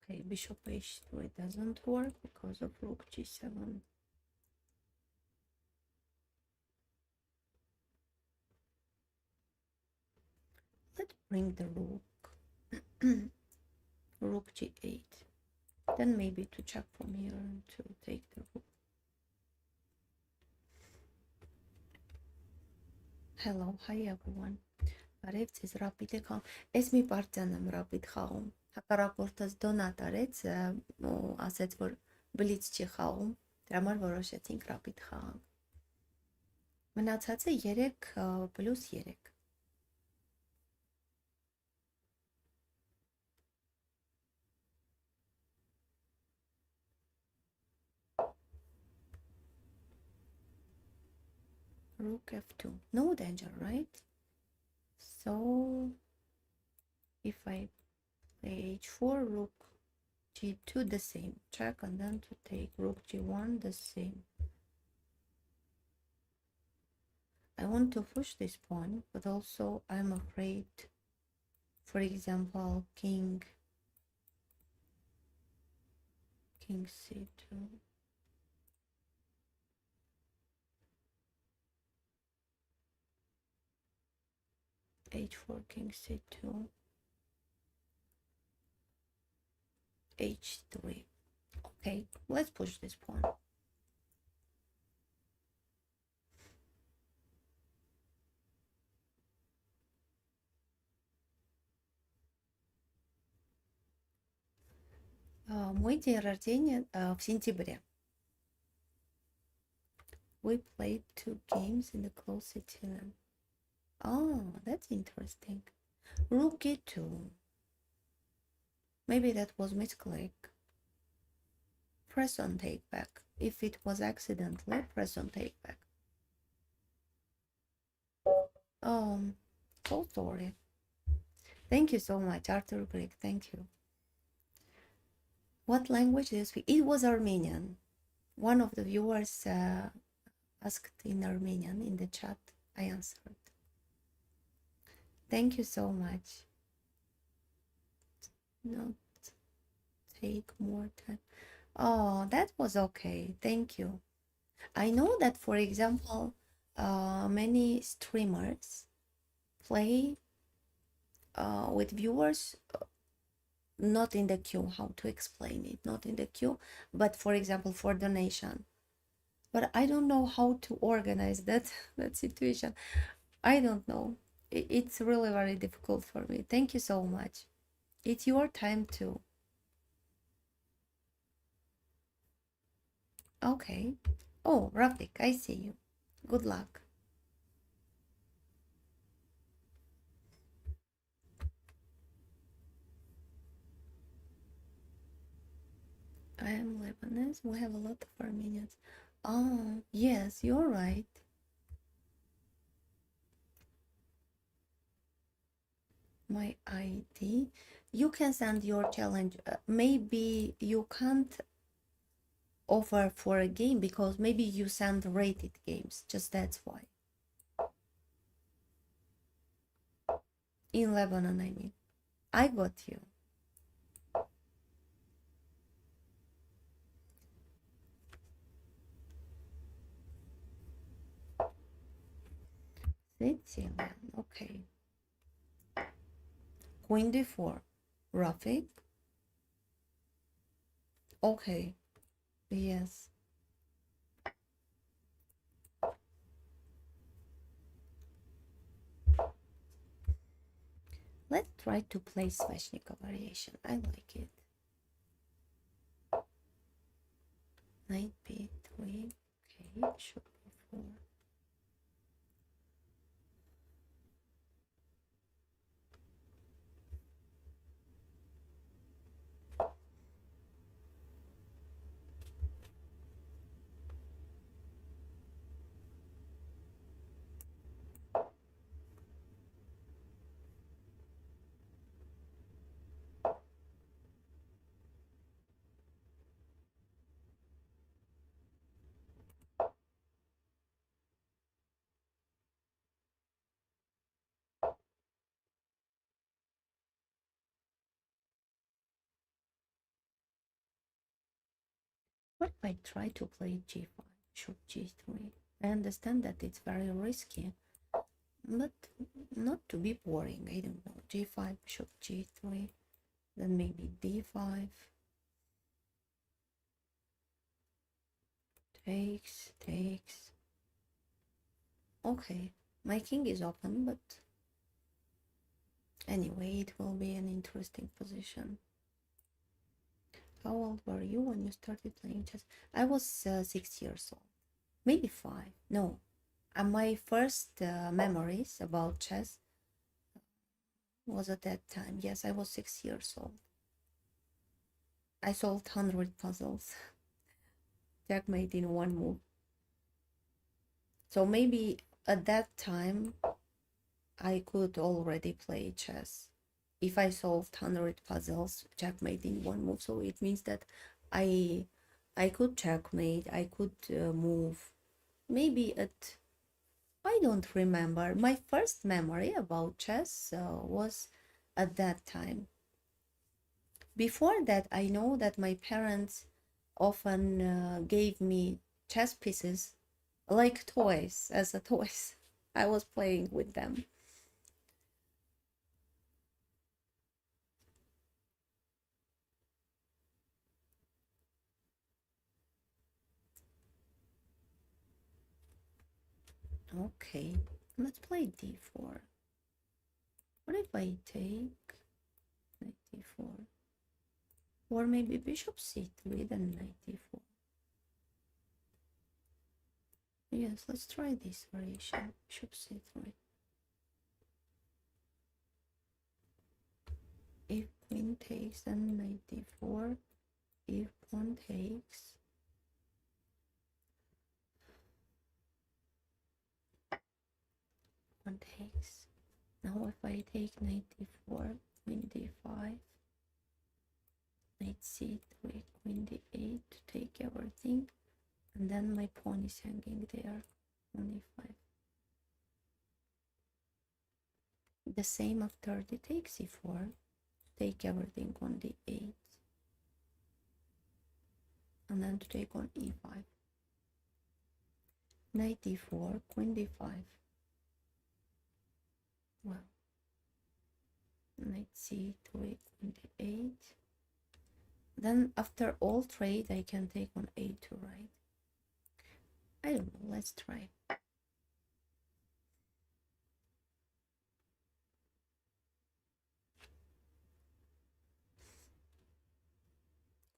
Okay, bishop h3 doesn't work because of rook g7. Let's bring the rook. Rook g8. Then maybe to check from here and to take the rook. Hello, hi everyone. Բարև ձեզ, rapid խաղում։ Էս մի պարտիան եմ rapid խաղում։ Հակառակորդս դոնատ արեց ու ասեց, որ blitz չի խաղում, դրա համար որոշեցինք rapid խաղանք։ Մնացածը 3 + 3։ Rook f2. No danger, right? So if I play h4, rook g2, the same. Check, and then to take rook g1, the same. I want to push this pawn, but also I'm afraid, for example, king c2. h4, king c2, h3. Okay, let's push this pawn. Мой день рождения в сентябре. We played 2 games in the close city. Oh, that's interesting. Rook e2. Maybe that was misclick. Press on take back. If it was accidentally, press on take back. So sorry. Thank you so much, Arthur Greek. Thank you. What language do you speak? It was Armenian. One of the viewers asked in Armenian in the chat. I answered. Thank you so much. Not take more time. Oh, that was okay. Thank you. I know that, for example, many streamers play with viewers not in the queue. How to explain it? Not in the queue, but for example, for donation. But I don't know how to organize that situation. I don't know. It's really very difficult for me. Thank you so much. It's your time too. Okay. Oh, Rafik, I see you. Good luck. I am Lebanese. We have a lot of Armenians. Oh, yes, you're right. My ID. You can send your challenge. Maybe you can't offer for a game because maybe you send rated games. Just that's why. In Lebanon, I mean. I got you. Sicilian, okay. queen d4. Rafik. Okay. Yes. Let's try to play Sveshnikov variation. I like it. Knight b3. Okay, should be 4. What if I try to play g5, bishop g3? I understand that it's very risky, but not to be boring. I don't know. g5, bishop g3, then maybe d5. Takes. Okay, my king is open, but anyway, it will be an interesting position. How old were you when you started playing chess? I was 6 years old, maybe 5. No, my first memories about chess was at that time. Yes, I was 6 years old. I solved 100 puzzles. Checkmate in one move. So maybe at that time I could already play chess. If I solved 100 puzzles, checkmate in one move. So it means that I could checkmate, I could move. Maybe at, I don't remember. My first memory about chess was at that time. Before that, I know that my parents often gave me chess pieces like toys, as a toys. I was playing with them. Okay, let's play d4. What if I take knight d4? Or maybe bishop c3, then knight d4. Yes, let's try this variation. Bishop c3. If queen takes, then knight d4. If pawn takes, pawn takes. Now if I take knight d4, queen d5, knight c3, queen d8 to take everything, and then my pawn is hanging there, pawn e5. The same after the take c4, take everything on d8, and then to take on e5. Knight d4, queen d5. Well, knight c3, queen d8. Then after all trade, I can take on a2, right? I don't know, let's try.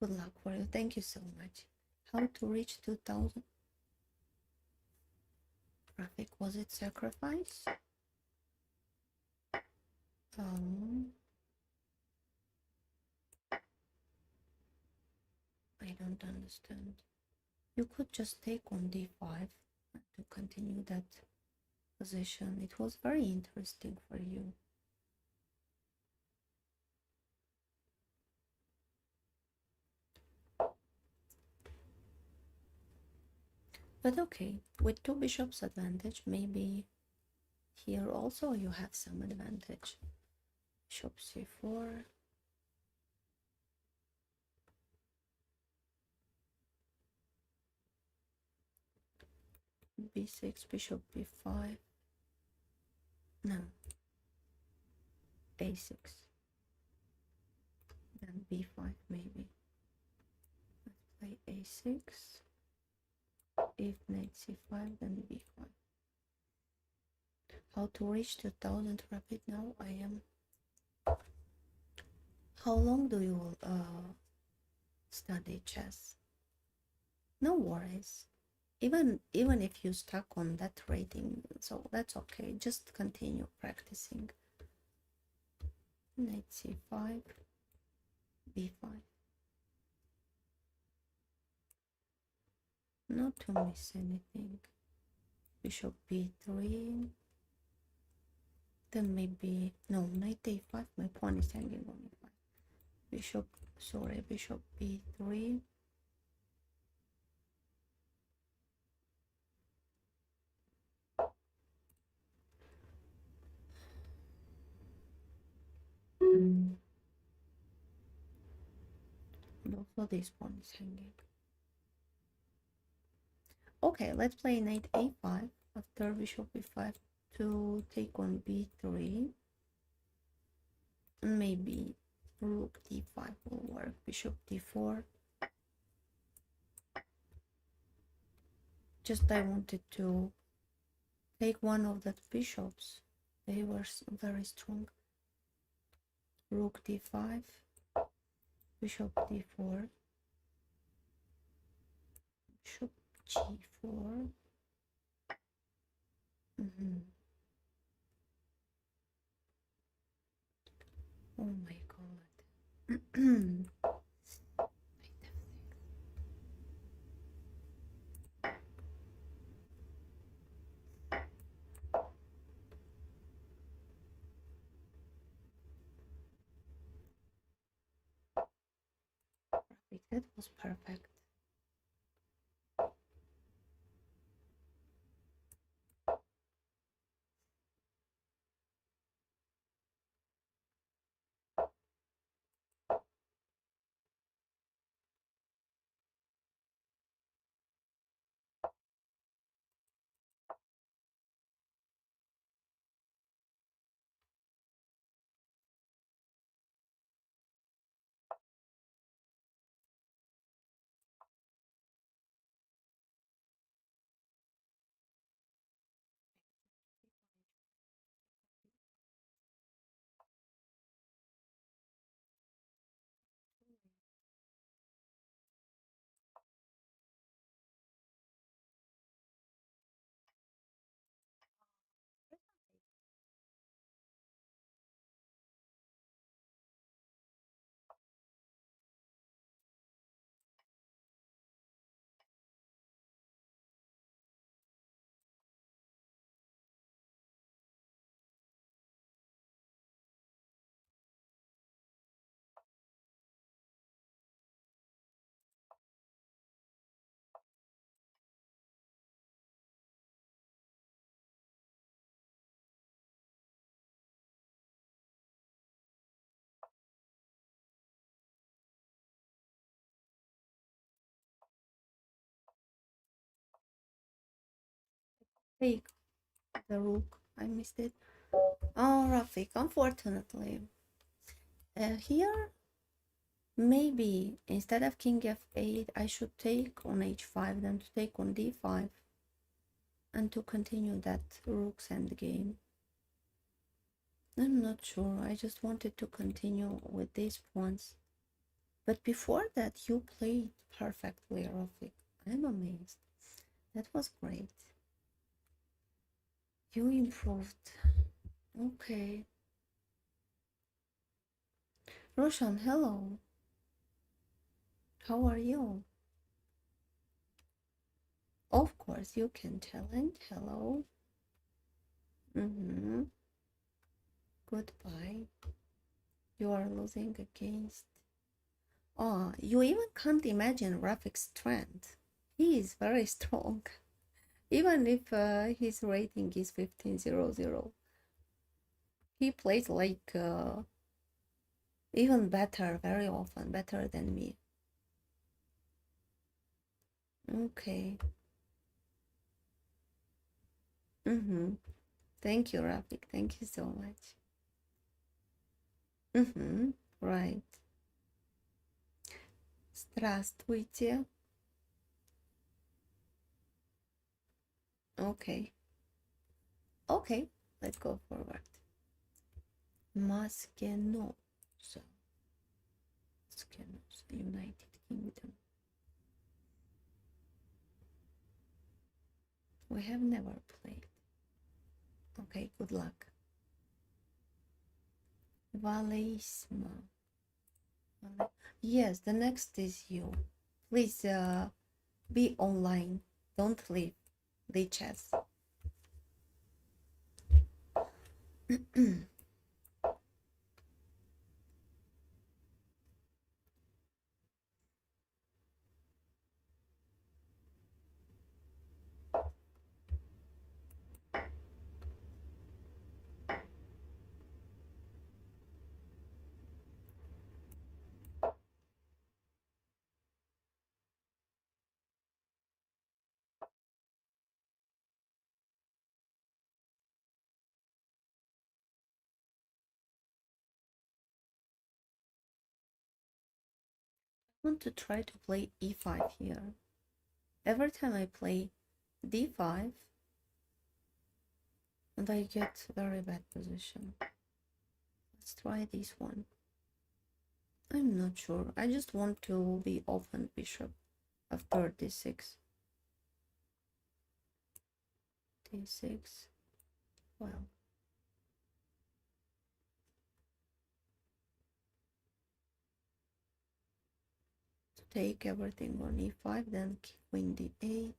Good luck for you. Thank you so much. How to reach 2000? Graphic, was it sacrifice? I don't understand. You could just take on d5 to continue that position. It was very interesting for you. But okay, with two bishops advantage, maybe here also you have some advantage. Bishop c4. b6, bishop b5. No. a6. then b5 maybe. Let's play a6. If knight c5, then b5. How to reach 2000 rapid now? I am. How long do you study chess? No worries. Even if you stuck on that rating, so that's okay. Just continue practicing. Knight c5, b5. Not to miss anything. Bishop b3. Then maybe no, knight a5. My pawn is hanging on e5. Bishop b3. And also this pawn is hanging. Okay, let's play knight a5 after bishop b5 to take on b3. Maybe rook d5 will work. Bishop d4. Just I wanted to take one of the bishops. They were very strong. Rook d5. Bishop d4. Bishop g4. Oh my god. That was perfect. Take the rook. I missed it. Oh, Rafik, unfortunately. Here, maybe instead of king f8, I should take on h5, then to take on d5, and to continue that rook's endgame. I'm not sure. I just wanted to continue with these pawns. But before that, you played perfectly, Rafik. I'm amazed. That was great. You improved. Okay. Roshan, hello. How are you? Of course, you can challenge. Hello. Goodbye. You are losing against. Oh, you even can't imagine Rafik's strength. He is very strong. Even if his rating is 1500. He plays like even better, very often, better than me. Okay. Thank you, Rafik. Thank you so much. Right. Здравствуйте. Okay. Okay, let's go forward. Maskenos. Maskenos, United Kingdom. We have never played. Okay, good luck. Valeisma. Yes, the next is you. Please be online. Don't leave. Lichess. I want to try to play e5 here. Every time I play d5 and I get very bad position. Let's try this one. I'm not sure. I just want to be open bishop after d6. d6. Well. To take everything on e5, then queen d8.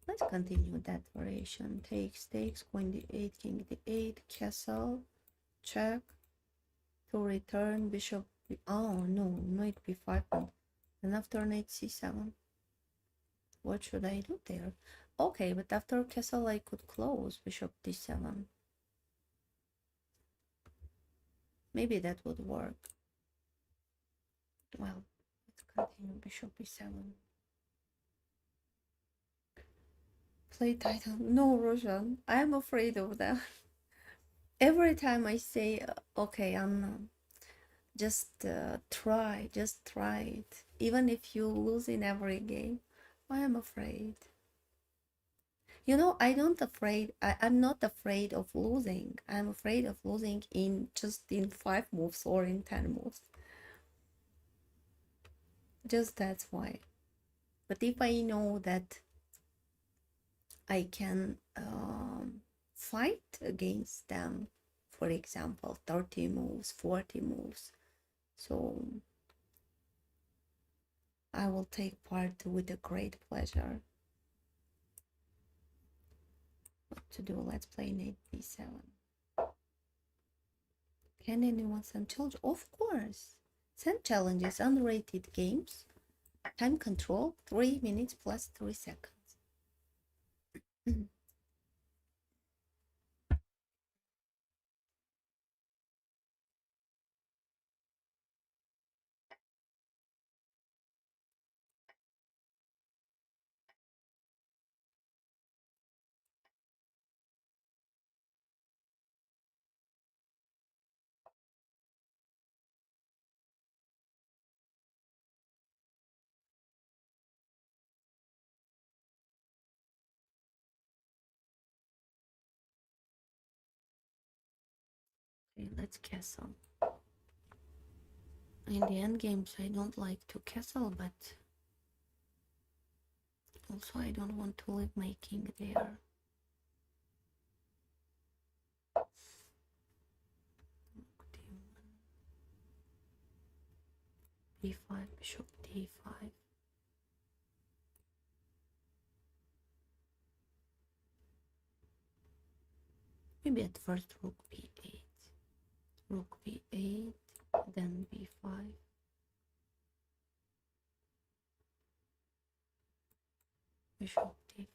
Let's continue that variation. Takes, queen d8, king d8, castle, check, to return, bishop, oh no, knight b5, and after knight c7. What should I do there? Okay, but after castle I could close, bishop d7. Maybe that would work. Well, let's continue, bishop e7. Play title, no, Roshan, I'm afraid of that. Every time I say, okay, I'm just try it. Even if you lose in every game, I am afraid. You know, I'm not afraid of losing. I'm afraid of losing in 5 moves or in 10 moves. Just that's why. But if I know that I can fight against them, for example, 30 moves, 40 moves, so I will take part with a great pleasure. What to do? Let's play knight b7. Can anyone send challenge? Of course. Send challenges, underrated games. Time control, 3 minutes plus 3 seconds. Okay, let's castle. In the end games, I don't like to castle, but also I don't want to leave my king there. b5, bishop d5. Maybe at first rook b8. Rook b8, then b5. Bishop d5.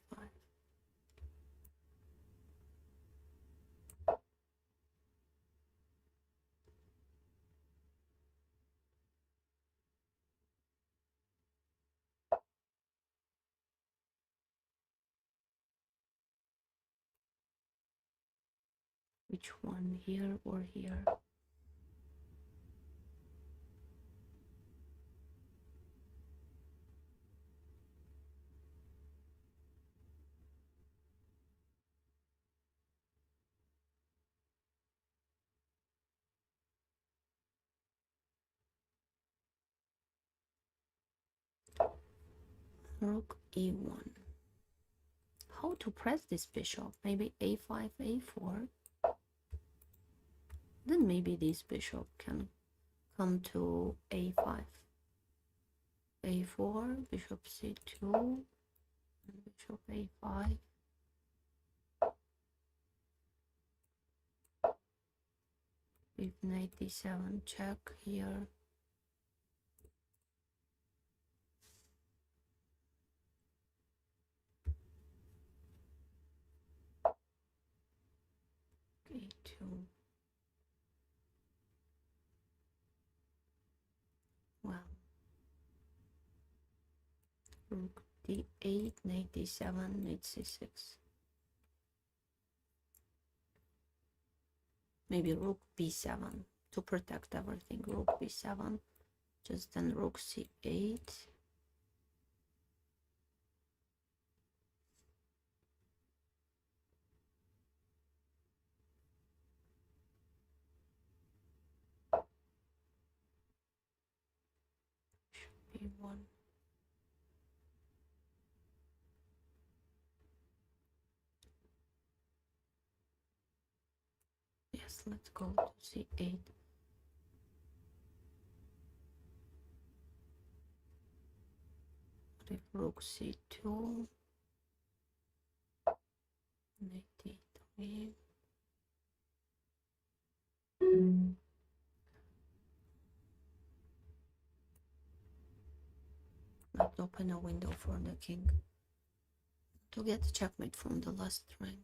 Which one, here or here? Rook e1. How to press this bishop? Maybe a5, a4. Then maybe this bishop can come to a5. a4, bishop c2, and bishop a5. With knight d7, check here. a2. Well, rook d8, knight d7, knight c6. Maybe rook b7 to protect everything. Rook b7, just then rook c8. b1. Yes, let's go to c8. What if rook c2, knight d3. Let's open a window for the king to get checkmate from the last rank.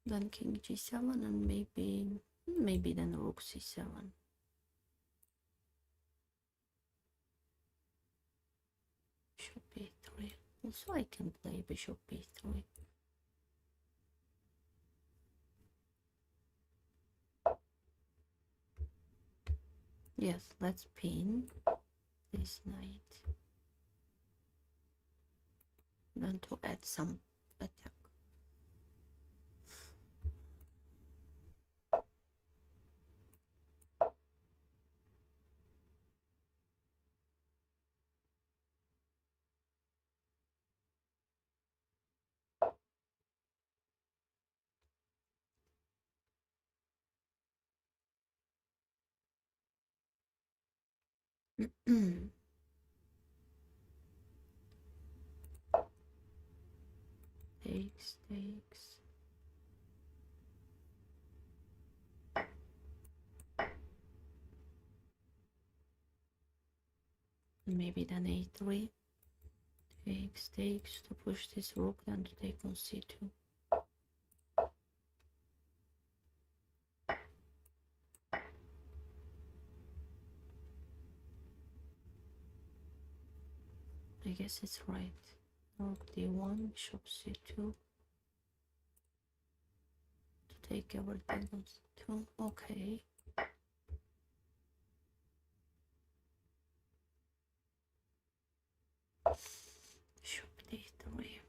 Then king g7 and maybe then rook c7. Bishop b3. Also I can play bishop b3. Yes, let's pin this knight. Then to add some attack. Takes. Maybe then a3. Takes to push this rook, then to take on c2. I guess it's right. Rook d1, bishop c2. To take everything on c2. Okay. Bishop d3.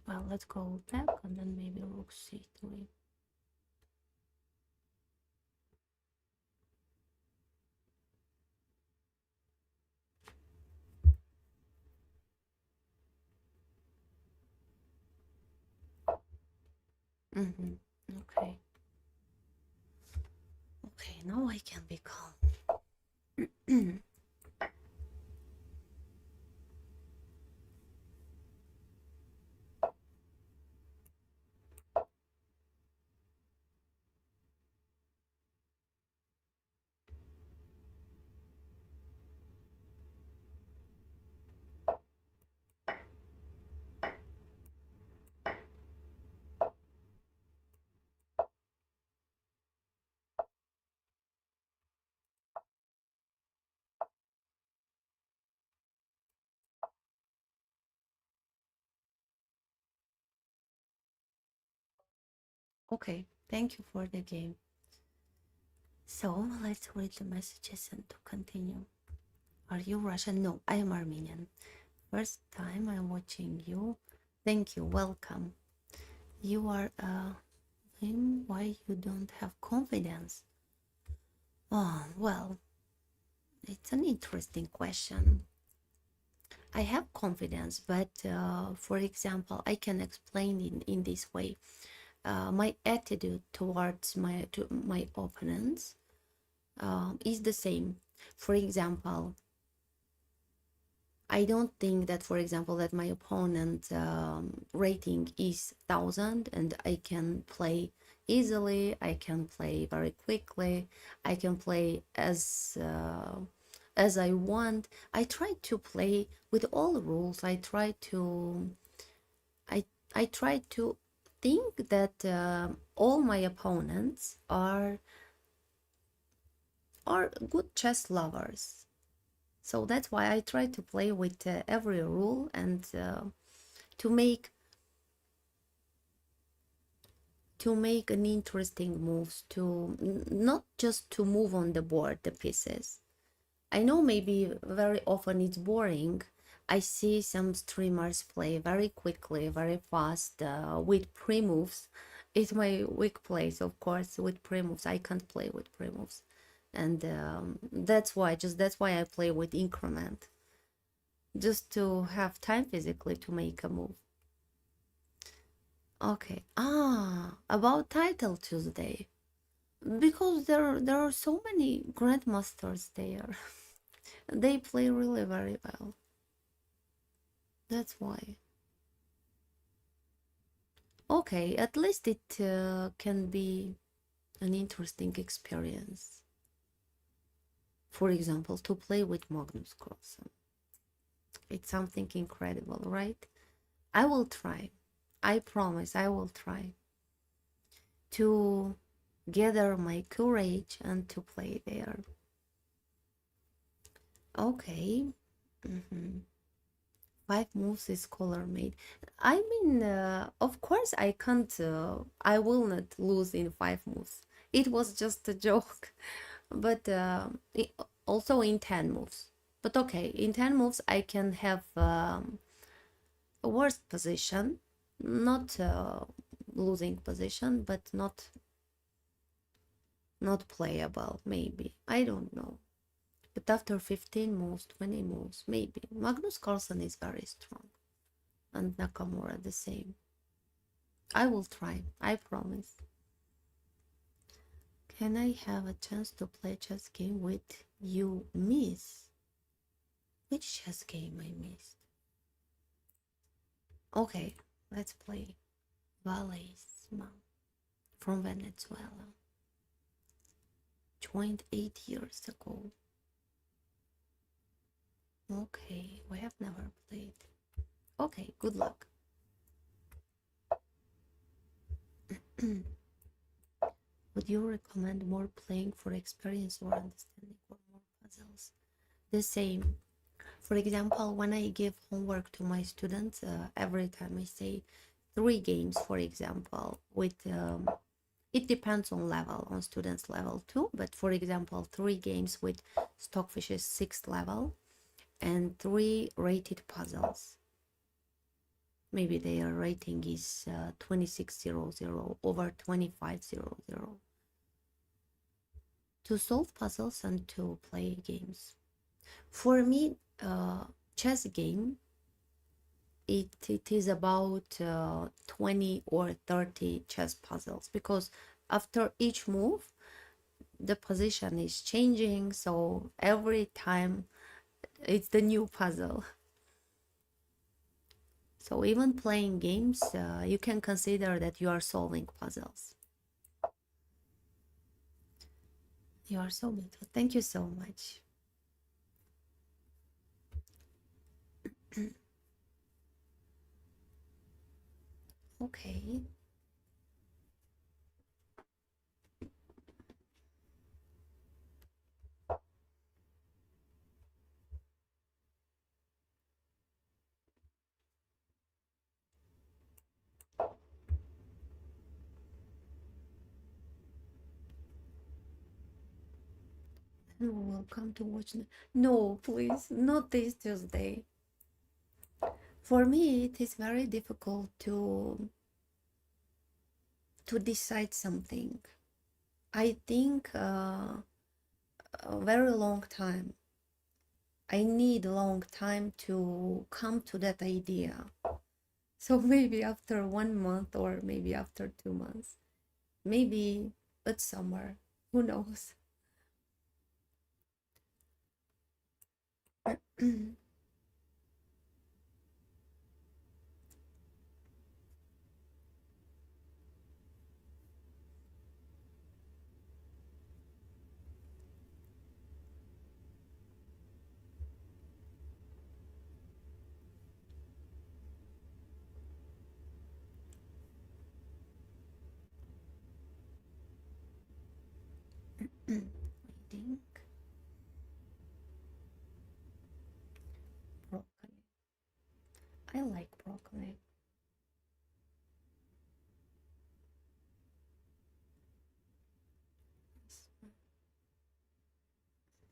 Well, let's go back and then maybe rook c3. Okay. Okay, now I can be calm. Okay, thank you for the game. So let's read the messages and to continue. Are you Russian? No, I am Armenian. First time I'm watching you. Thank you, welcome. You are why you don't have confidence? Oh, well, It's an interesting question. I have confidence, but for example, I can explain in this way. My attitude towards my opponents is the same. For example, I don't think that, for example, that my opponent rating is 1,000 and I can play easily, I can play very quickly, I can play as I want. I try to play with all the rules. I I try to think that all my opponents are good chess lovers. So that's why I try to play with every rule and to make an interesting moves, to not just to move on the board the pieces. I know maybe very often it's boring. I see some streamers play very quickly, very fast with pre-moves. It's my weak place, of course. With pre-moves, I can't play with pre-moves, and that's why I play with increment, just to have time physically to make a move. Okay. About title Tuesday, because there are so many grandmasters there. They play really very well. That's why. Okay, at least it can be an interesting experience. For example, to play with Magnus Carlsen. It's something incredible, right? I will try. I promise I will try to gather my courage and to play there. Okay. 5 moves is color made. I mean, of course I can't, I will not lose in 5 moves. It was just a joke. But also in 10 moves. But okay, in 10 moves I can have a worst position, not losing position, but not playable, maybe. I don't know. But after 15 moves, 20 moves, maybe. Magnus Carlsen is very strong. And Nakamura the same. I will try, I promise. Can I have a chance to play chess game with you, miss? Which chess game I missed? Okay, let's play. Valesma from Venezuela. Joined 8 years ago. Okay, we have never played. Okay, good luck. Would you recommend more playing for experience or understanding, or more puzzles? The same. For example, when I give homework to my students, every time I say 3 games, for example, with it depends on level, on students level too, but for example, 3 games with Stockfish's 6th level and 3 rated puzzles. Maybe their rating is 2600 over 2500. To solve puzzles and to play games. For me, chess game, it is about 20 or 30 chess puzzles, because after each move the position is changing, so every time it's the new puzzle. So even playing games, you can consider that you are solving puzzles. You are so beautiful. Thank you so much. Okay. And we will come to watch. No, please, not this Tuesday. For me, it is very difficult to decide something. I think a very long time. I need a long time to come to that idea. So maybe after 1 month or maybe after 2 months, maybe it's summer, who knows? Waiting. Broccoli. I like broccoli.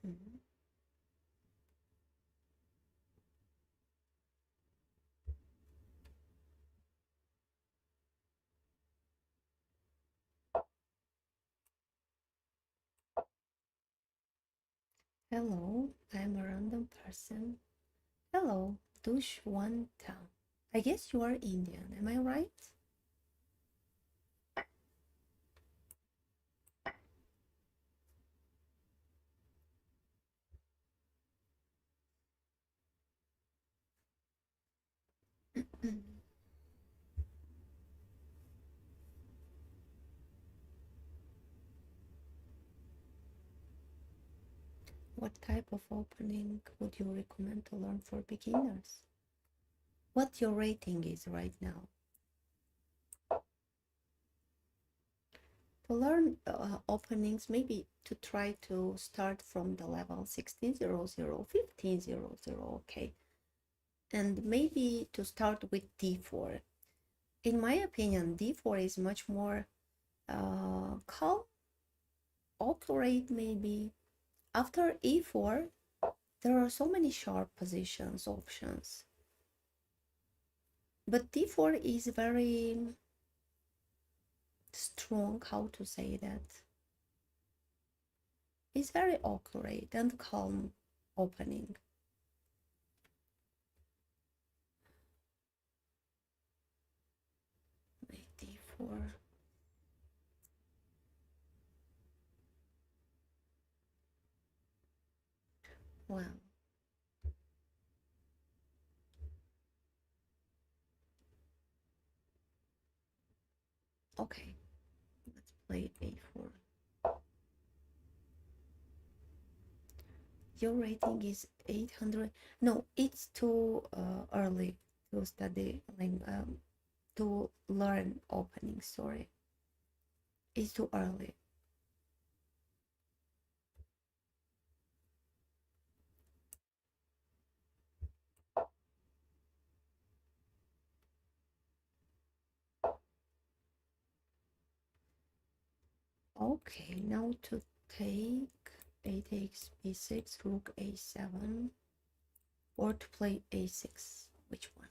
Mhm. Hello, I'm a random person. Hello, Dushwanta. I guess you are Indian, am I right? What type of opening would you recommend to learn for beginners? What your rating is right now? To learn openings, maybe to try to start from the level 1600, 1500, okay, and maybe to start with d4. In my opinion, d4 is much more calm, accurate maybe. After e4, there are so many sharp positions, options. But d4 is very strong, how to say that? It's very accurate and calm opening. d4. Well, okay, let's play a4. Your rating is 800. No, it's too early to study, to learn opening, sorry. It's too early. Okay, now to take a takes b6, rook a7, or to play a6. Which one?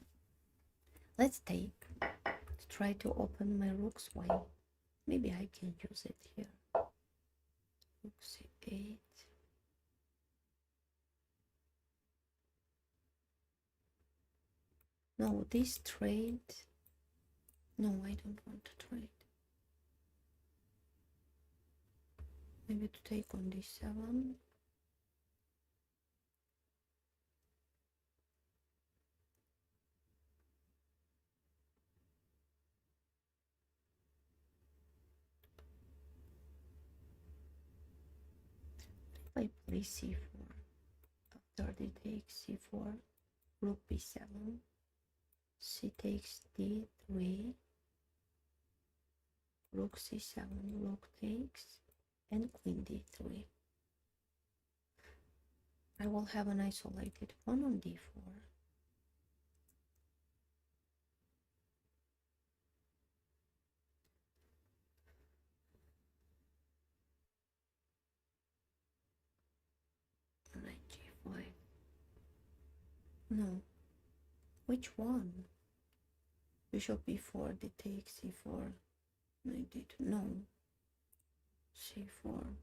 Let's take to try to open my rook's way. Maybe I can use it here. Rook c8. No, this trade. No, I don't want to trade. Maybe to take on d7. I play c4. After they take c4, rook b7, c takes d3, rook c7, rook takes, and queen d3. I will have an isolated pawn on d4. Knight g5. No. Which one? Bishop b4, d takes c4, knight d2. No. c4.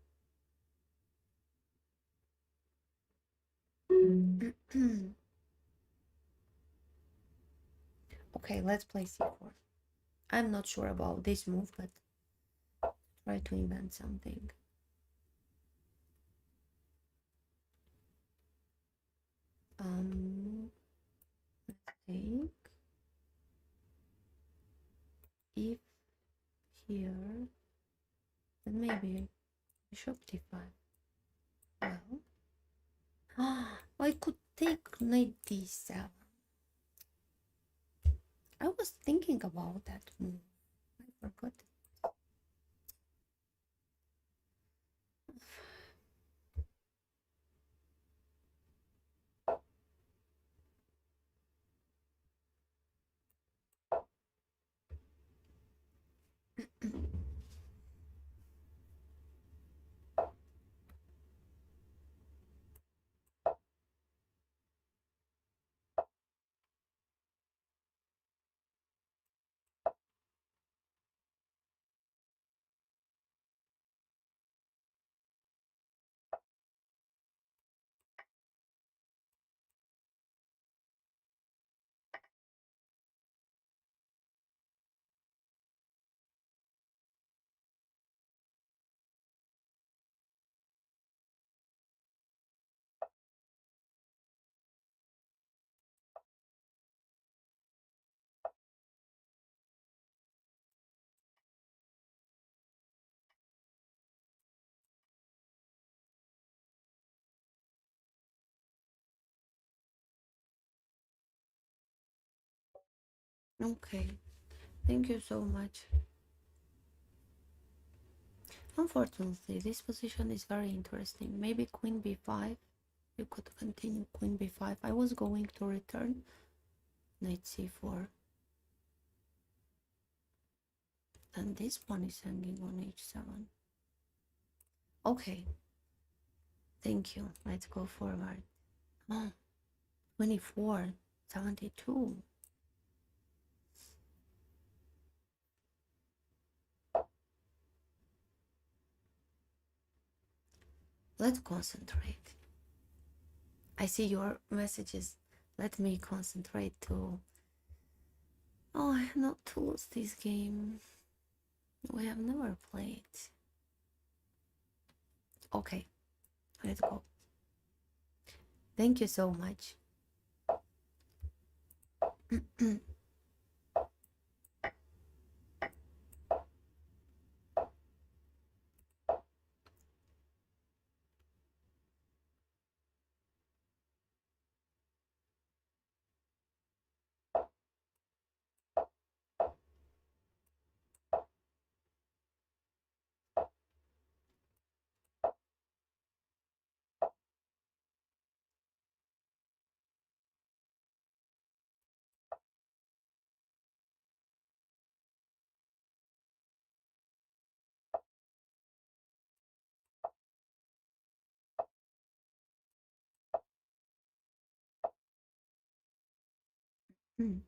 Okay, let's play c4. I'm not sure about this move, but try to invent something. Let's take if here, then maybe bishop d5. Well, I could take knight d7. I was thinking about that move. I forgot it. Okay, thank you so much. Unfortunately, this position is very interesting. Maybe queen b5. You could continue queen b5. I was going to return knight c4. And this one is hanging on h7. Okay, thank you. Let's go forward. Oh, 24, 72. Let's concentrate. I see your messages. Let me concentrate too. Oh, I have not to lose this game. We have never played. Okay, let's go. Thank you so much. Mm.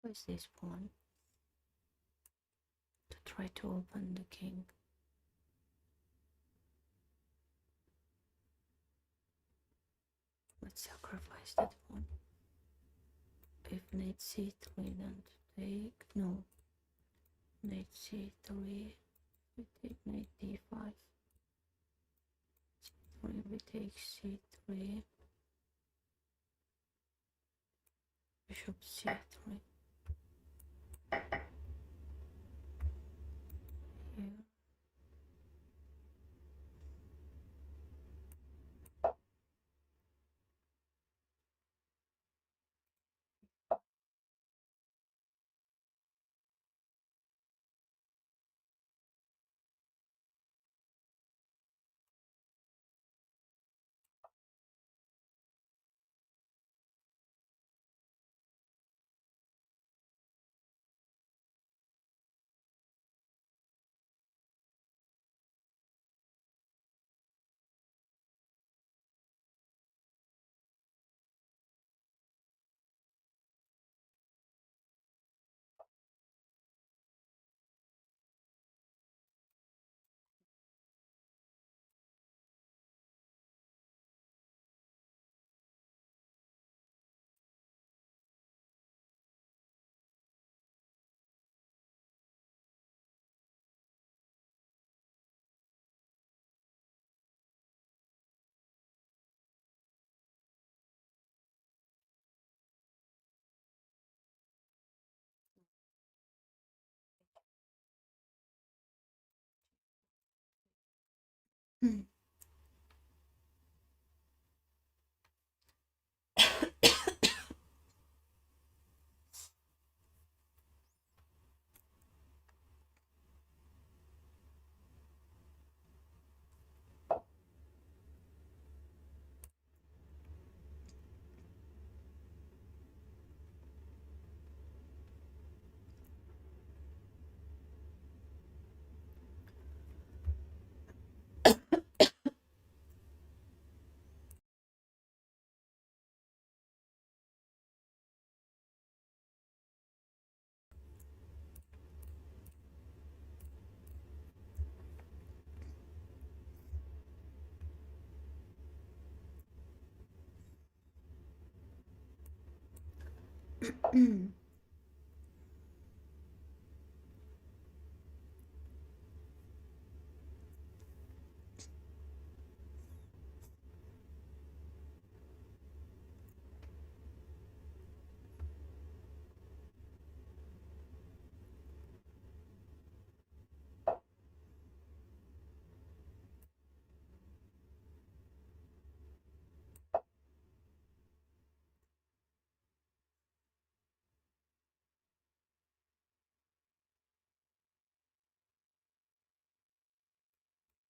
Where's this pawn? To try to open the king. Let's sacrifice that pawn. If knight c3, then to take. No. Knight c3. We take knight d5. We take c3. Bishop c3. Here.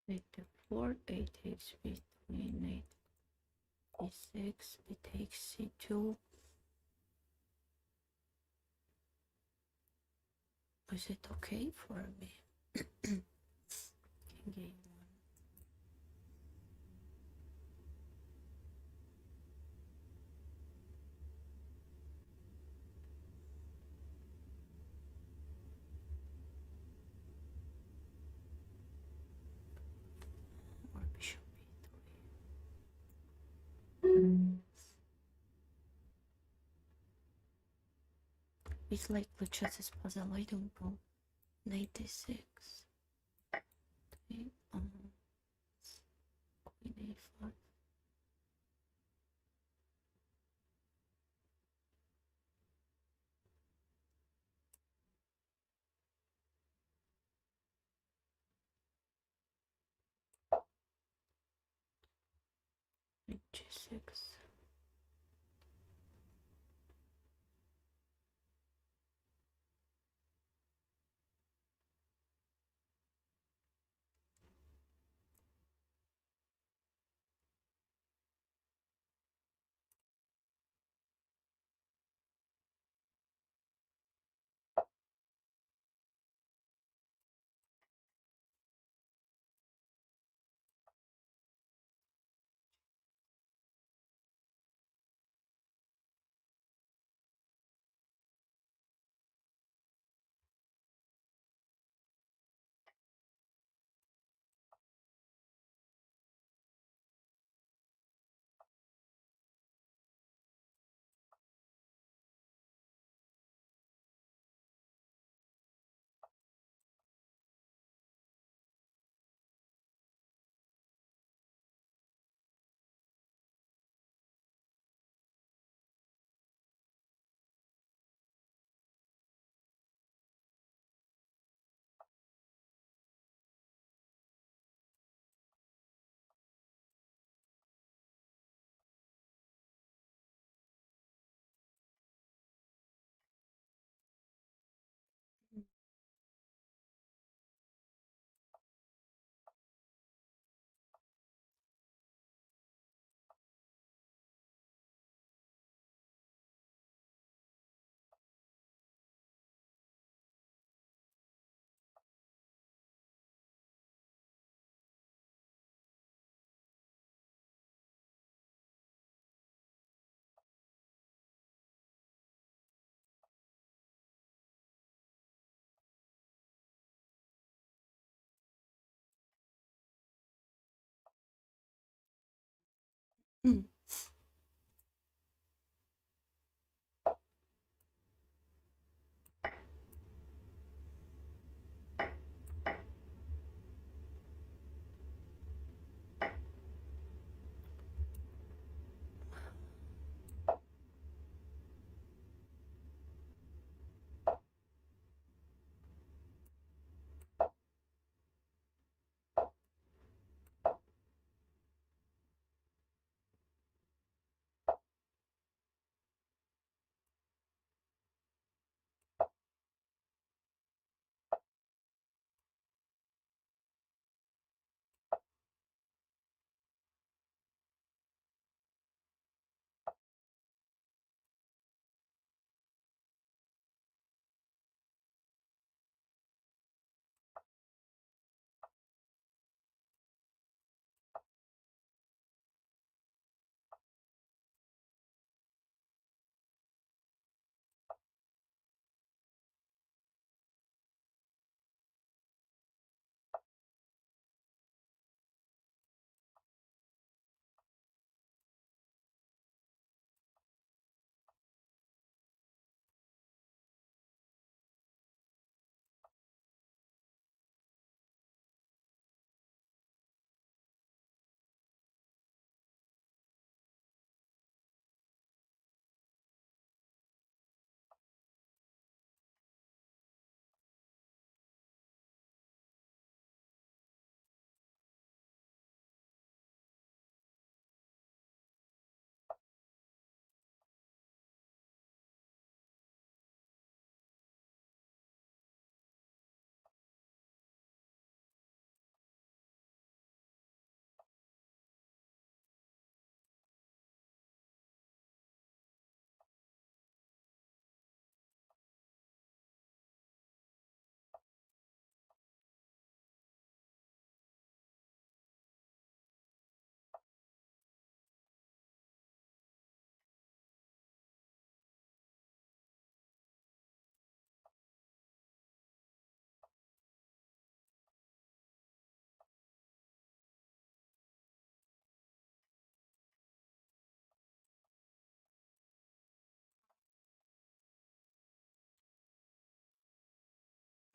Knight f4, a takes b3, knight e6, b takes c2. Is it okay for me? King a1. Or bishop b3. It's like Lichess puzzle, I don't know. Knight e6. Queen a5. Knight g6. Mm.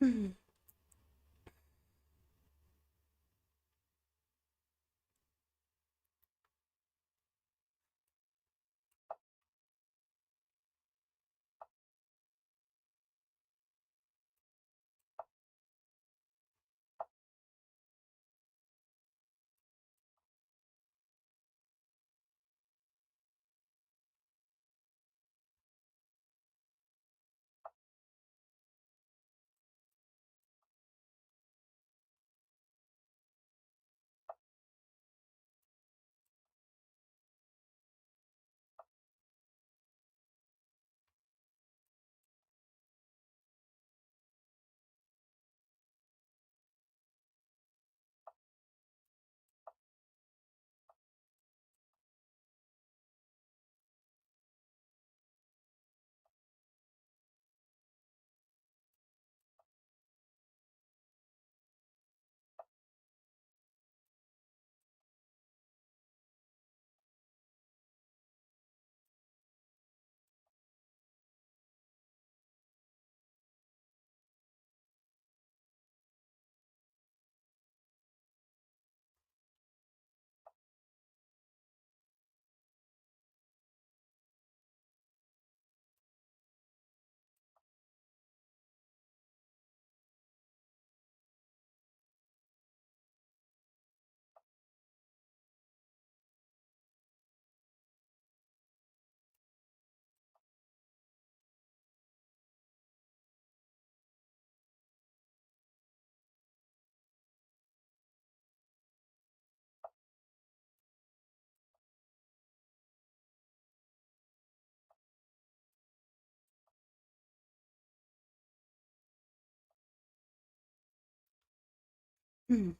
Mm. Mm.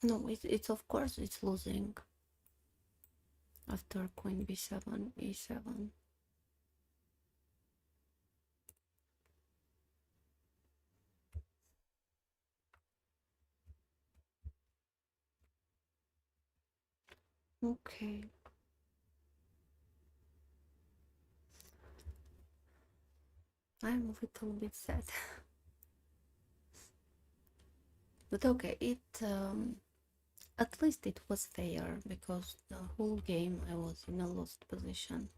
No, it's of course it's losing after queen b7, e7. Okay. I'm a little bit sad. But okay, at least it was fair because the whole game I was in a lost position.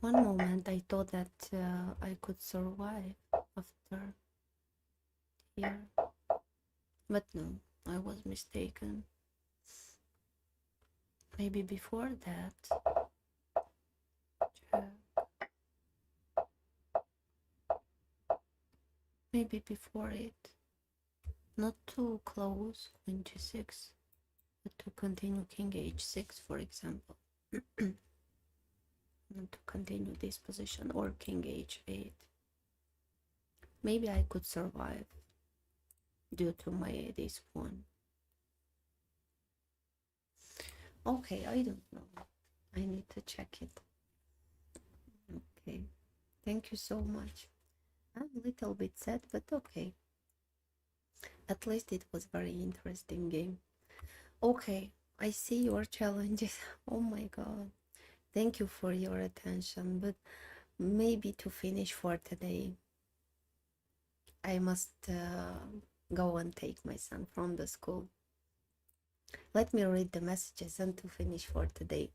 One moment I thought that I could survive after here, but no, I was mistaken. Maybe before that, maybe before it, not too close, queen g6, but to continue king h6, for example. Not to continue this position, or king h8. Maybe I could survive due to my this pawn. Okay, I don't know. I need to check it. Okay, thank you so much. I'm a little bit sad, but okay. At least it was very interesting game. Okay, I see your challenges. Oh my god. Thank you for your attention, but maybe to finish for today, I must go and take my son from the school. Let me read the messages and to finish for today.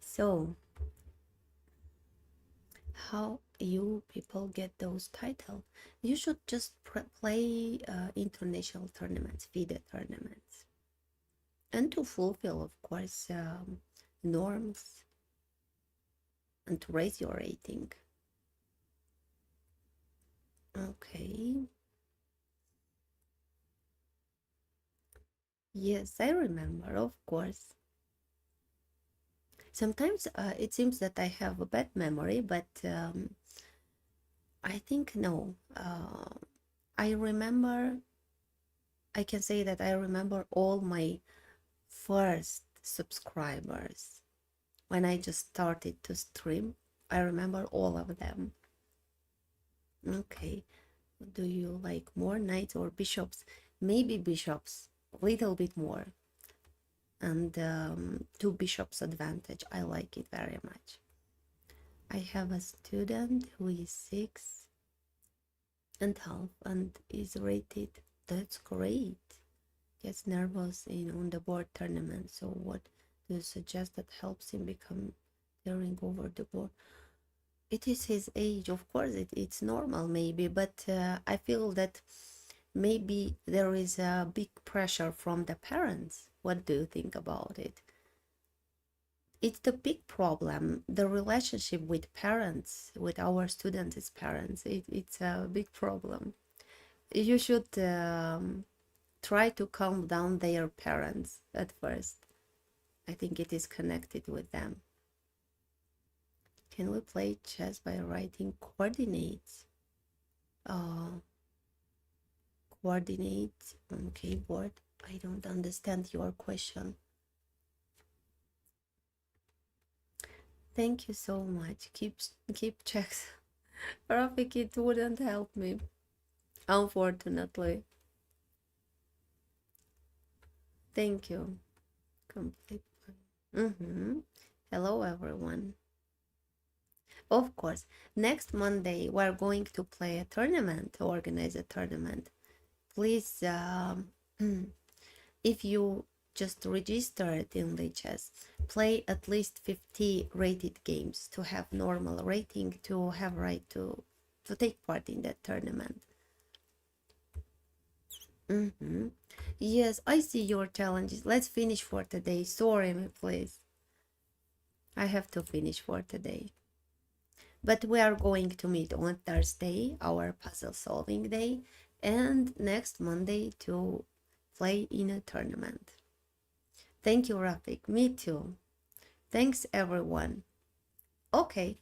So, how you people get those titles? You should just play international tournaments, FIDE tournaments, and to fulfill, of course, norms and to raise your rating. Okay. Yes, I remember, of course. Sometimes it seems that I have a bad memory, but I think no. I remember, I can say that I remember all my first subscribers when I just started to stream. I remember all of them. Okay. Do you like more knights or bishops? Maybe bishops, a little bit more. And two bishops advantage. I like it very much. I have a student who is 6.5 and is rated. That's great. Gets nervous on the board tournament. So what do you suggest that helps him become daring over the board? It is his age, of course. It's normal, maybe, but I feel that maybe there is a big pressure from the parents. What do you think about it? It's the big problem, the relationship with parents, with our students as parents. It's a big problem. You should try to calm down their parents at first. I think it is connected with them. Can we play chess by writing coordinates? Coordinates on keyboard? I don't understand your question. Thank you so much. Keep checks. Rafik, it wouldn't help me, unfortunately. Thank you. Complete. Hello, everyone. Of course, next Monday we're going to play a tournament, organize a tournament. Please, if you just registered in Lichess, play at least 50 rated games to have normal rating, to have right to take part in that tournament. Yes, I see your challenges. Let's finish for today. Sorry, me, please. I have to finish for today. But we are going to meet on Thursday, our puzzle solving day, and next Monday to play in a tournament. Thank you, Rafik. Me too. Thanks, everyone. Okay,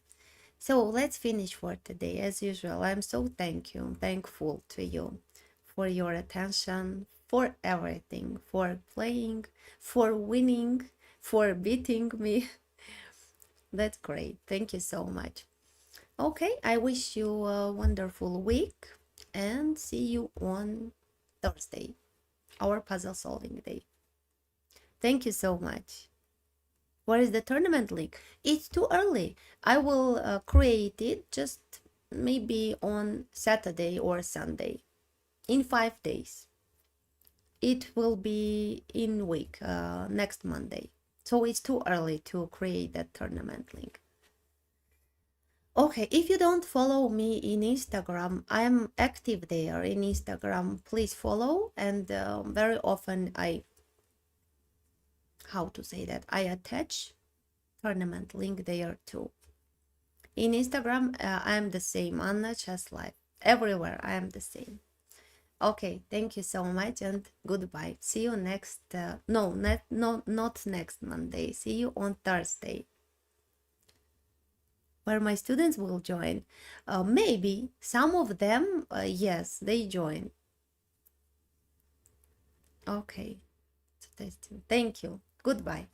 So let's finish for today. As usual, I'm so thankful to you for your attention, for everything, for playing, for winning, for beating me. That's great. Thank you so much. Okay, I wish you a wonderful week and see you on Thursday, our puzzle solving day. Thank you so much. Where is the tournament link? It's too early. I will create it just maybe on Saturday or Sunday in 5 days. It will be in week next Monday. So it's too early to create that tournament link. Okay, if you don't follow me in Instagram, I'm active there in Instagram. Please follow, and very often how to say that, I attach tournament link there too. In Instagram, I'm the same, Anna Chess Life. Everywhere, I am the same. Okay, thank you so much and goodbye. See you next, not next Monday. See you on Thursday, where my students will join. Maybe some of them, yes, they join. Okay, so thank you. Goodbye.